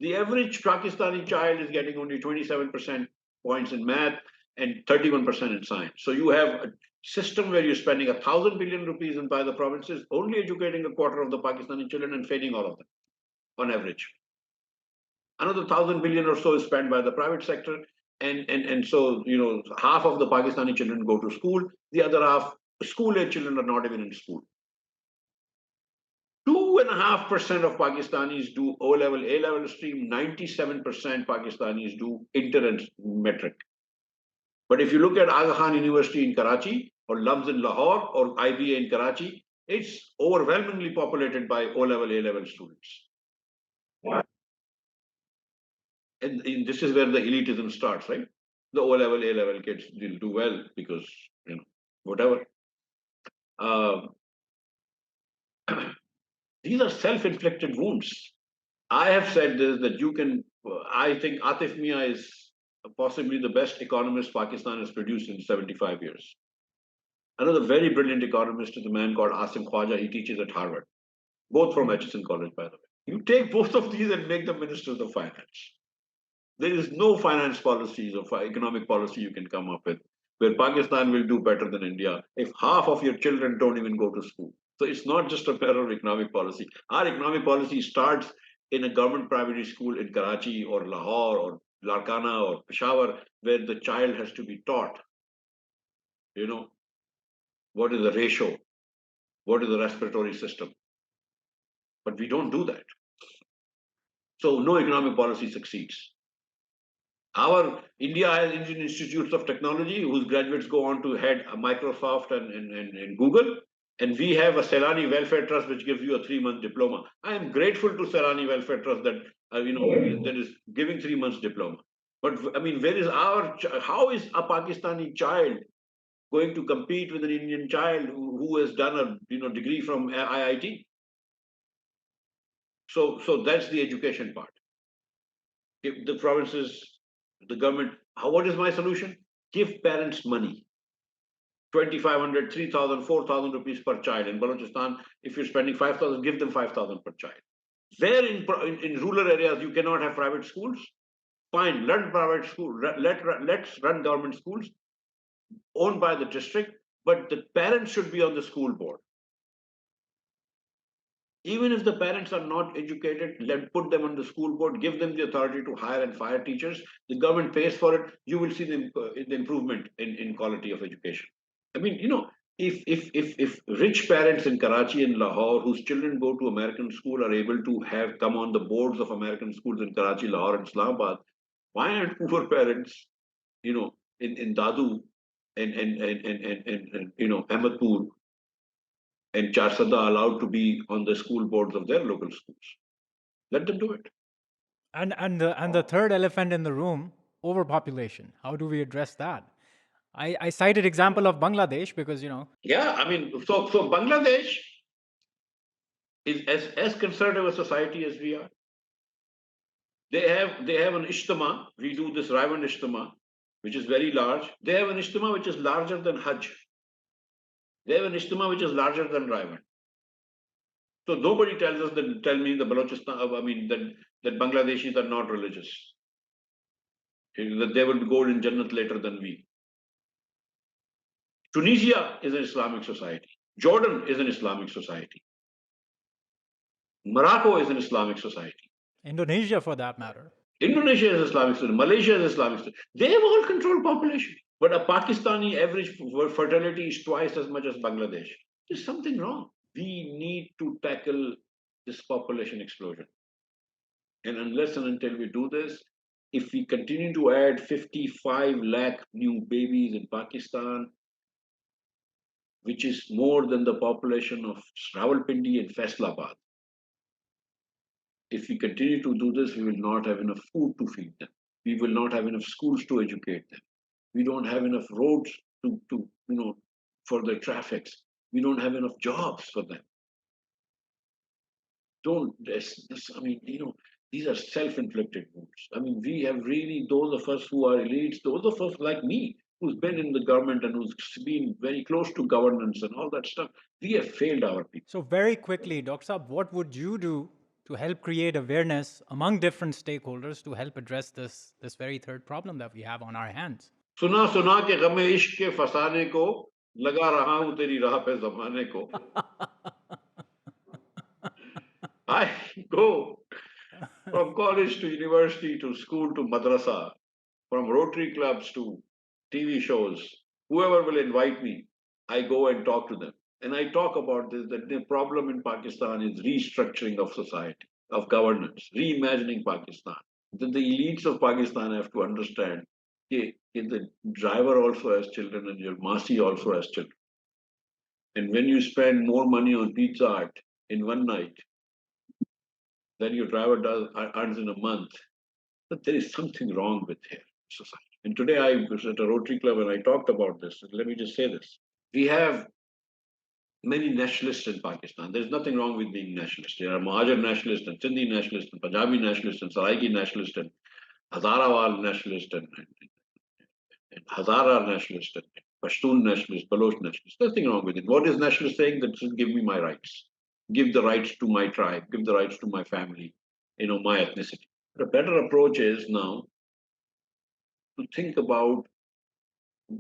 The average Pakistani child is getting only 27% points in math and 31% in science. So you have a system where you're spending 1,000 billion rupees by the provinces, only educating a quarter of the Pakistani children and failing all of them on average. Another 1,000 billion or so is spent by the private sector. And so, half of the Pakistani children go to school. The other half, school-age children are not even in school. 2.5% of Pakistanis do O-level, A-level stream. 97% Pakistanis do inter and metric. But if you look at Aga Khan University in Karachi, or Lums in Lahore, or IBA in Karachi, it's overwhelmingly populated by O-level, A-level students. And this is where the elitism starts, right? The O-level, A-level kids will do well because, whatever. These are self-inflicted wounds. I have said this, that I think Atif Mia is possibly the best economist Pakistan has produced in 75 years. Another very brilliant economist is a man called Asim Khwaja. He teaches at Harvard, both from Hutchinson College, by the way. You take both of these and make them ministers of finance. There is no finance policies or economic policy you can come up with where Pakistan will do better than India if half of your children don't even go to school. So it's not just a matter of economic policy. Our economic policy starts in a government primary school in Karachi or Lahore or Larkana or Peshawar, where the child has to be taught, you know, what is the ratio, what is the respiratory system. But we don't do that. So no economic policy succeeds. Our India has Indian Institutes of Technology whose graduates go on to head Microsoft and Google. And we have a Serani Welfare Trust which gives you a 3-month diploma. I am grateful to Serani Welfare Trust that that is giving 3 months diploma. But I mean, where is how is a Pakistani child going to compete with an Indian child who has done a degree from IIT? So that's the education part. If the provinces, the government, what is my solution? Give parents money. 2,500, 3,000, 4,000 rupees per child. In Balochistan, if you're spending 5,000, give them 5,000 per child. Where in rural areas you cannot have private schools, fine, run private school, let's run government schools owned by the district, but the parents should be on the school board. Even if the parents are not educated, put them on the school board, give them the authority to hire and fire teachers. The government pays for it. You will see the improvement in quality of education. I mean, if rich parents in Karachi and Lahore whose children go to American school are able to have come on the boards of American schools in Karachi, Lahore, and Islamabad, why aren't poor parents, in Dadu and Ahmedpur and Charsada allowed to be on the school boards of their local schools? Let them do it. And the third elephant in the room, overpopulation. How do we address that? I cited example of Bangladesh because Yeah, I mean, so Bangladesh is as conservative a society as we are. They have an Ishtama. We do this Raivan Ishtama, which is very large. They have an Ishtama which is larger than Hajj. They have an Ishtama which is larger than Raivan. So nobody tell me the Balochistan, I mean that Bangladeshis are not religious. That they will go in Jannat later than we. Tunisia is an Islamic society. Jordan is an Islamic society. Morocco is an Islamic society. Indonesia, for that matter. Indonesia is Islamic state. Malaysia is Islamic state. They have all controlled population. But a Pakistani average fertility is twice as much as Bangladesh. There's something wrong. We need to tackle this population explosion. And unless and until we do this, if we continue to add 55 lakh new babies in Pakistan, which is more than the population of Rawalpindi and Faisalabad, if we continue to do this, we will not have enough food to feed them. We will not have enough schools to educate them. We don't have enough roads to for the traffics. We don't have enough jobs for them. Don't this I mean, these are self-inflicted wounds. I mean, we have really, those of us who are elites, those of us like me, who's been in the government and who's been very close to governance and all that stuff, we have failed our people. So very quickly, Dr. Saab, what would you do to help create awareness among different stakeholders to help address this very third problem that we have on our hands? सुना सुना के गमे इश्क के फसाने को लगा रहा हूं तेरी राह पे जमाने को. I go from college to university to school to madrasa, from Rotary clubs to TV shows. Whoever will invite me, I go and talk to them. And I talk about this, that the problem in Pakistan is restructuring of society, of governance, reimagining Pakistan. That the elites of Pakistan have to understand that the driver also has children and your Masi also has children. And when you spend more money on Pizza Hut in one night than your driver earns in a month, but there is something wrong with here society. And today I was at a Rotary Club and I talked about this. Let me just say this. We have many nationalists in Pakistan. There's nothing wrong with being nationalist. There are Mahajar nationalists and Sindhi nationalists and Punjabi nationalists and Saraiki nationalists and Hazarawal nationalists and Hazara nationalists and Pashtun nationalists, Baloch nationalists. Nothing wrong with it. What is nationalist saying? That just give me my rights. Give the rights to my tribe. Give the rights to my family, my ethnicity. The better approach is now to think about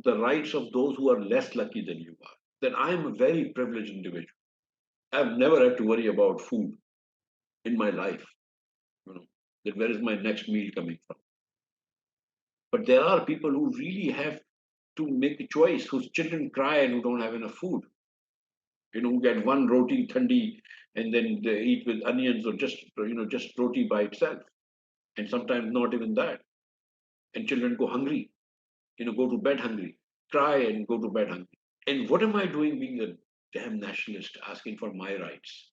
the rights of those who are less lucky than you are. That I am a very privileged individual. I've never had to worry about food in my life. that where is my next meal coming from. But there are people who really have to make a choice, whose children cry and who don't have enough food. Who get one roti thandi and then they eat with onions or just roti by itself, and sometimes not even that. And children go hungry, go to bed hungry, cry and go to bed hungry. And what am I doing being a damn nationalist, asking for my rights,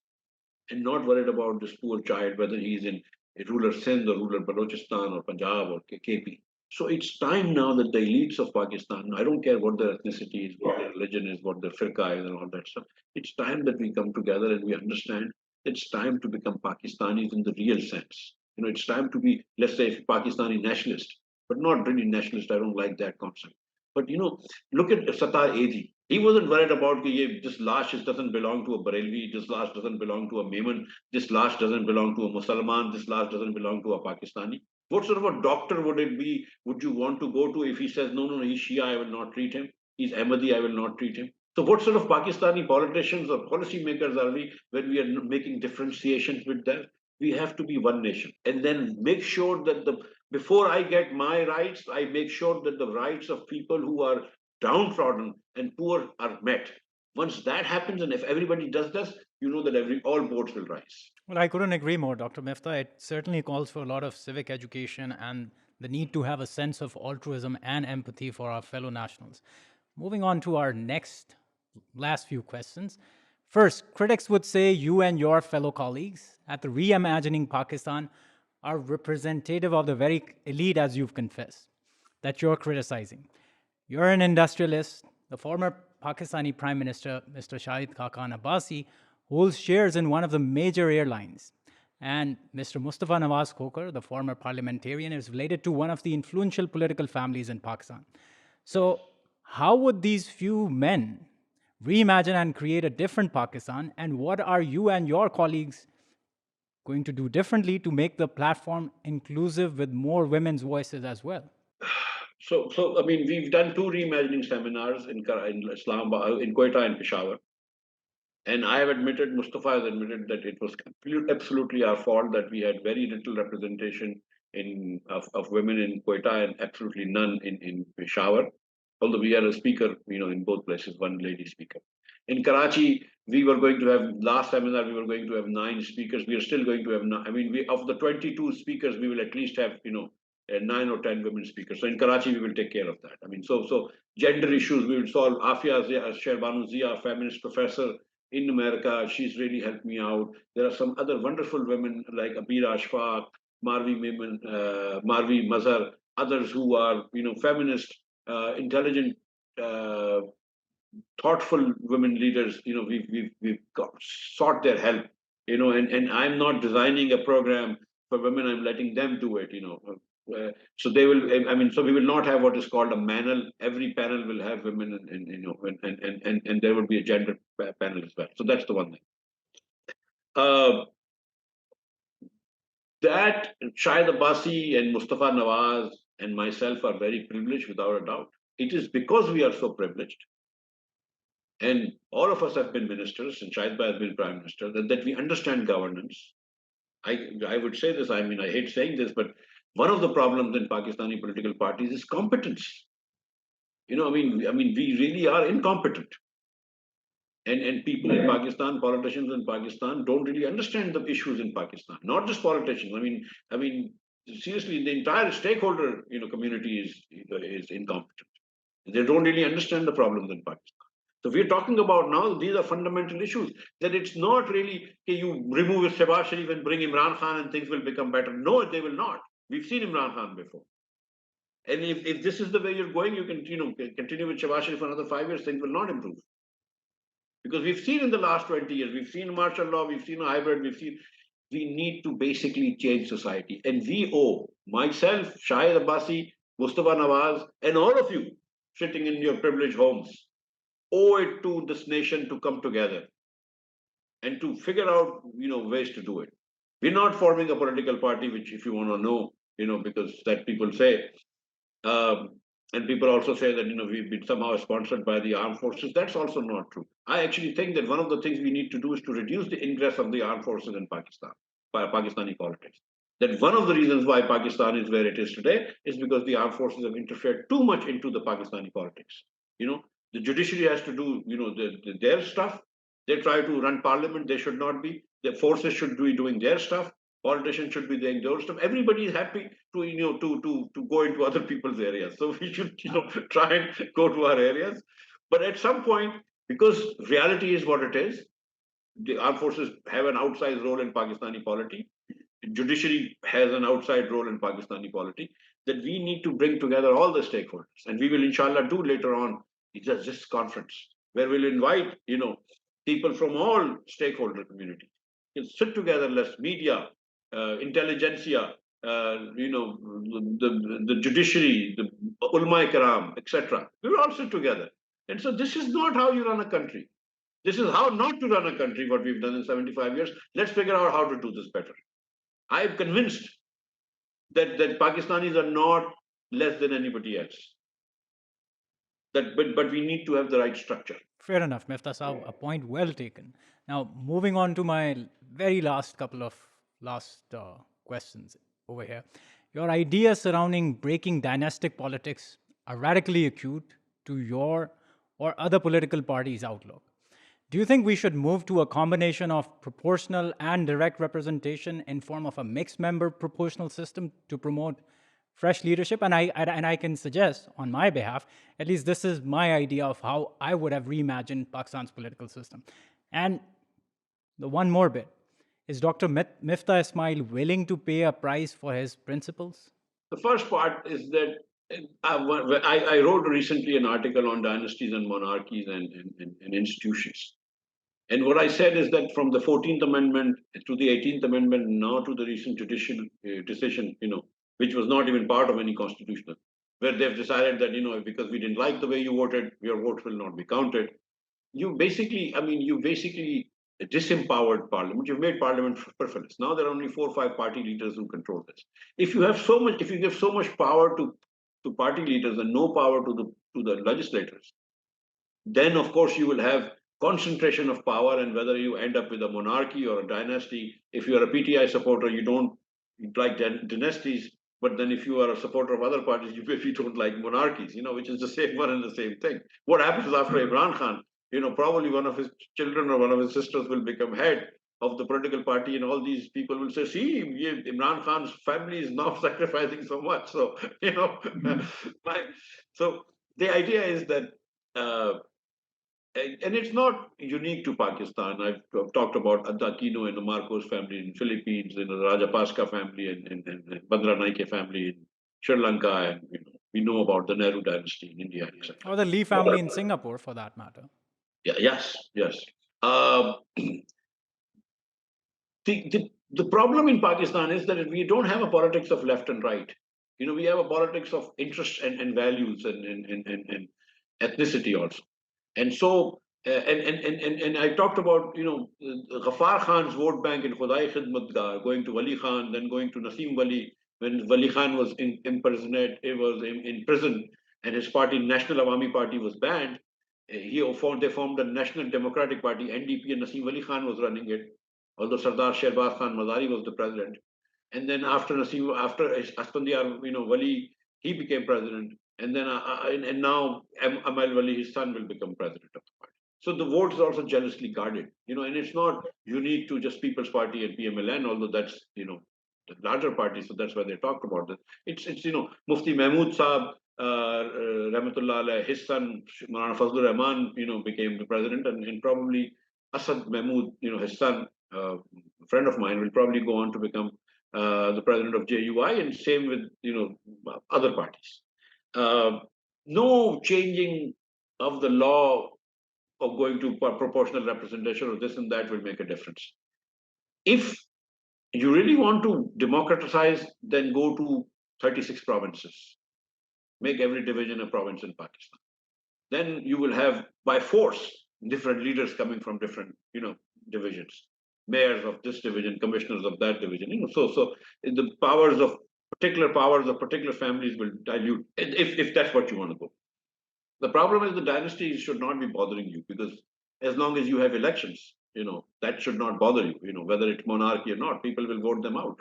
and not worried about this poor child, whether he's in rural Sindh or rural Balochistan or Punjab or KP. So it's time now that the elites of Pakistan, I don't care what their ethnicity is, what their religion is, what their firqa is, and all that stuff. It's time that we come together and we understand it's time to become Pakistanis in the real sense. It's time to be, let's say, Pakistani nationalist, but not really nationalist. I don't like that concept. But look at Sattar Edi. He wasn't worried about this lash doesn't belong to a Barelvi, this lash doesn't belong to a Memon, this lash doesn't belong to a Musalman, this lash doesn't belong to a Pakistani. What sort of a doctor would it be? Would you want to go to if he says, no, he's Shia, I will not treat him. He's Ahmadi, I will not treat him. So what sort of Pakistani politicians or policymakers are we when we are making differentiations with them? We have to be one nation and then make sure that before I get my rights, I make sure that the rights of people who are downtrodden and poor are met. Once that happens, and if everybody does this, that all boats will rise. Well, I couldn't agree more, Dr. Miftah. It certainly calls for a lot of civic education and the need to have a sense of altruism and empathy for our fellow nationals. Moving on to our last few questions. First, critics would say you and your fellow colleagues at the Reimagining Pakistan are representative of the very elite, as you've confessed, that you're criticizing. You're an industrialist. The former Pakistani Prime Minister, Mr. Shahid Khaqan Abbasi, holds shares in one of the major airlines. And Mr. Mustafa Nawaz Khokar, the former parliamentarian, is related to one of the influential political families in Pakistan. So, how would these few men reimagine and create a different Pakistan? And what are you and your colleagues going to do differently to make the platform inclusive with more women's voices as well? So I mean, we've done two reimagining seminars in Islamabad, in Quetta and Peshawar. And I have admitted, Mustafa has admitted that it was absolutely our fault that we had very little representation of women in Quetta and absolutely none in Peshawar. Although we had a speaker, in both places, one lady speaker. In Karachi, we were going to have last seminar. We were going to have 9 speakers. We are still going to have. I mean, of the 22 speakers, we will at least have 9 or 10 women speakers. So in Karachi, we will take care of that. I mean, so gender issues we will solve. Afia Sherbanu Zia, feminist professor in America, she's really helped me out. There are some other wonderful women like Abira Ashfaq, Marvi Mazhar, others who are feminist, intelligent, thoughtful women leaders. We've sought their help. And I'm not designing a program for women. I'm letting them do it. So they will. I mean, so we will not have what is called a panel. Every panel will have women, and there will be a gender panel as well. So that's the one thing. That Shahid Abbasi and Mustafa Nawaz and myself are very privileged, without a doubt. It is because we are so privileged, and all of us have been ministers, and Shahid Bhai has been prime minister, that we understand governance. I would say this. I mean, I hate saying this, but one of the problems in Pakistani political parties is competence. We really are incompetent. And people in Pakistan, politicians in Pakistan, don't really understand the issues in Pakistan. Not just politicians. Seriously, the entire stakeholder, community is incompetent. They don't really understand the problems in Pakistan. So we're talking about now, these are fundamental issues. That it's not really, okay, you remove Shehbaz Sharif and bring Imran Khan and things will become better. No, they will not. We've seen Imran Khan before. And if this is the way you're going, you can continue with Shehbaz Sharif for another 5 years, things will not improve. Because we've seen in the last 20 years, we've seen martial law, we've seen a hybrid, we need to basically change society. And we owe, myself, Shahid Abbasi, Mustafa Nawaz, and all of you sitting in your privileged homes, owe it to this nation to come together and to figure out, ways to do it. We're not forming a political party, which if you want to know, because that people say, and people also say that we've been somehow sponsored by the armed forces. That's also not true. I actually think that one of the things we need to do is to reduce the ingress of the armed forces in Pakistan by Pakistani politics. That one of the reasons why Pakistan is where it is today is because the armed forces have interfered too much into the Pakistani politics. The judiciary has to do, their stuff. They try to run parliament. They should not be. The forces should be doing their stuff. Politicians should be doing their stuff. Everybody is happy to, to go into other people's areas. So we should, try and go to our areas. But at some point, because reality is what it is, the armed forces have an outsized role in Pakistani polity. Judiciary has an outside role in Pakistani polity, that we need to bring together all the stakeholders. And we will, inshallah, do later on this conference, where we'll invite, people from all stakeholder communities. We'll sit together, less media, intelligentsia, the judiciary, the ulama karam, etc. We will all sit together. And so this is not how you run a country. This is how not to run a country, what we've done in 75 years. Let's figure out how to do this better. I am convinced that Pakistanis are not less than anybody else. But we need to have the right structure. Fair enough, Miftah Saab, a point well taken. Now, moving on to my very last couple of questions over here. Your ideas surrounding breaking dynastic politics are radically acute to your or other political parties' outlook. Do you think we should move to a combination of proportional and direct representation in form of a mixed member proportional system to promote fresh leadership? And I can suggest on my behalf, at least this is my idea of how I would have reimagined Pakistan's political system. And the one more bit, is Dr. Miftah Ismail willing to pay a price for his principles? The first part is that I wrote recently an article on dynasties and monarchies and institutions. And what I said is that from the 14th Amendment to the 18th Amendment, now to the recent judicial decision, which was not even part of any constitutional, where they've decided that, because we didn't like the way you voted, your vote will not be counted. You basically disempowered parliament. You've made parliament superfluous. Now there are only 4 or 5 party leaders who control this. If you give so much power to party leaders and no power to the legislators, then of course you will have concentration of power, and whether you end up with a monarchy or a dynasty. If you are a PTI supporter, you don't like dynasties, but then if you are a supporter of other parties, you maybe don't like monarchies, which is the same one and the same thing. What happens after Imran Khan? Probably one of his children or one of his sisters will become head of the political party, and all these people will say, see, Imran Khan's family is now sacrificing so much. So, so the idea is that and it's not unique to Pakistan. I've talked about the Aquino and the Marcos family in Philippines, and the Rajapaksa family and Bandra Naike family in Sri Lanka, and we know about the Nehru dynasty in India, etc. Or the Lee family in Singapore, for that matter. Yeah, yes. The problem in Pakistan is that we don't have a politics of left and right. We have a politics of interest and values and ethnicity also. And so, and I talked about, Ghaffar Khan's vote bank in Khudai Khidmatgar, going to Wali Khan, then going to Naseem Wali. When Wali Khan was imprisoned, he was in prison, and his party, National Awami Party, was banned. They formed the National Democratic Party, NDP, and Naseem Wali Khan was running it, although Sardar Shehbaz Khan Mazari was the president. And then after Asfandiar, Wali, he became president. And then and now Amal Wali, his son, will become president of the party. So the vote is also jealously guarded, and it's not unique to just People's Party and PMLN, although that's, the larger party. So that's why they talked about this. It's Mufti Mahmood Saab, Rahmatullah Alayh, his son, Maulana Fazlur Rahman, became the president, and probably Asad Mahmood, his son, a friend of mine, will probably go on to become the president of JUI, and same with, other parties. No changing of the law of going to proportional representation or this and that will make a difference. If you really want to democratize, then go to 36 provinces. Make every division a province in Pakistan. Then you will have, by force, different leaders coming from different, divisions. Mayors of this division, commissioners of that division. So the powers of particular families will dilute, if that's what you want to go. The problem is the dynasties should not be bothering you, because as long as you have elections, that should not bother you. Whether it's monarchy or not, people will vote them out.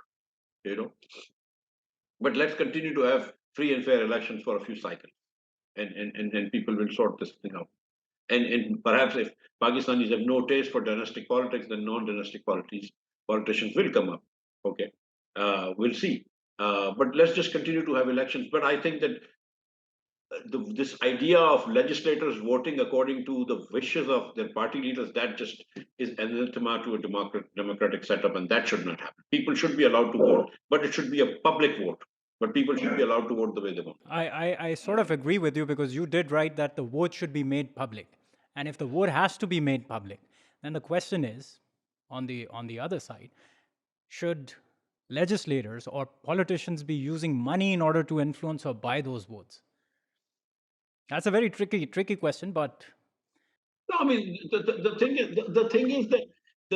you know. But let's continue to have free and fair elections for a few cycles, and then people will sort this thing out. And perhaps if Pakistanis have no taste for dynastic politics, then non-dynastic politicians will come up. Okay, we'll see. But let's just continue to have elections. But I think that this idea of legislators voting according to the wishes of their party leaders, that just is anathema to a democratic setup, and that should not happen. People should be allowed to vote, but it should be a public vote. But people should be allowed to vote the way they want. I sort of agree with you because you did write that the vote should be made public. And if the vote has to be made public, then the question is, on the other side, should legislators or politicians be using money in order to influence or buy those votes? That's a very tricky question, but No, I mean the thing is the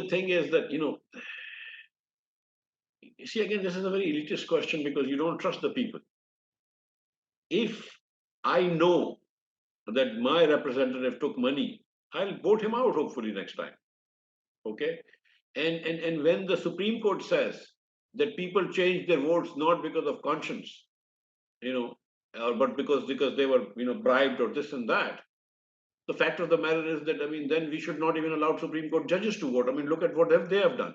thing is that you see, again, this is a very elitist question because you don't trust the people. If I know that my representative took money, I'll vote him out hopefully next time. Okay, and when the Supreme Court says that people change their votes not because of conscience, you know, but because they were bribed or this and that. The fact of the matter is that, I mean, then we should not even allow Supreme Court judges to vote. I mean, look at what they have done.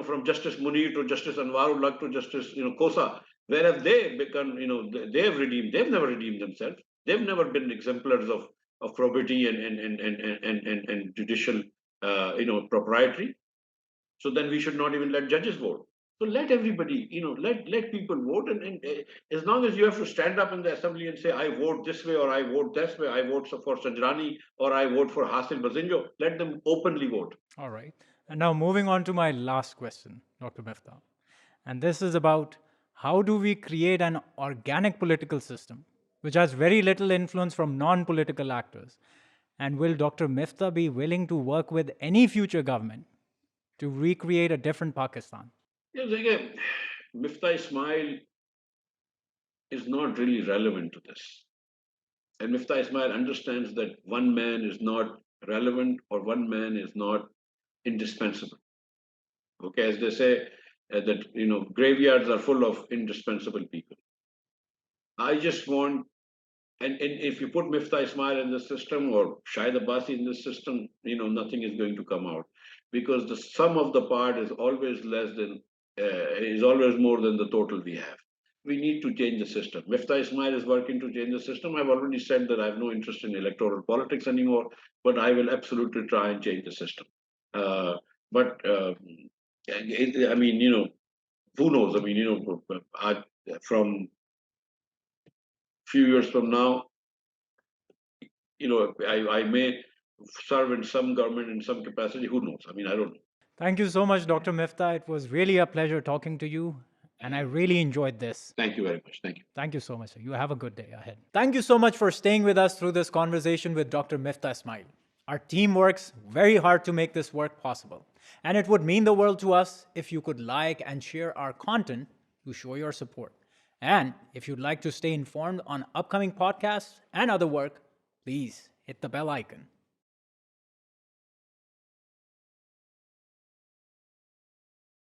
From Justice Munir to Justice Anwarullah to Justice Kosa. Where have they become? They have redeemed. They've never redeemed themselves. They've never been exemplars of probity and judicial propriety. So then we should not even let judges vote. So let everybody, let people vote, and as long as you have to stand up in the assembly and say, I vote this way or I vote this way, I vote for Sajrani or I vote for Hasil Bazinjo, let them openly vote. all right. And now moving on to my last question, Dr. Miftah. And this is about how do we create an organic political system which has very little influence from non-political actors? And will Dr. Miftah be willing to work with any future government to recreate a different Pakistan? Yes, again, Miftah Ismail is not really relevant to this. And Miftah Ismail understands that one man is not relevant or one man is not indispensable. Okay, as they say, that graveyards are full of indispensable people. I just want, and if you put Miftah Ismail in the system or Shahid Abbasi in the system, nothing is going to come out because the sum of the part is always is always more than the total we have. We need to change the system. Miftah Ismail is working to change the system. I've already said that I have no interest in electoral politics anymore, but I will absolutely try and change the system. But I mean, who knows? I mean, from few years from now, I may serve in some government in some capacity. Who knows? I mean, I don't know. Thank you so much, Dr. Miftah. It was really a pleasure talking to you, and I really enjoyed this. Thank you very much. Thank you. Thank you so much, sir. You have a good day ahead. Thank you so much for staying with us through this conversation with Dr. Miftah Ismail. Our team works very hard to make this work possible, and it would mean the world to us if you could like and share our content to show your support. And if you'd like to stay informed on upcoming podcasts and other work, please hit the bell icon.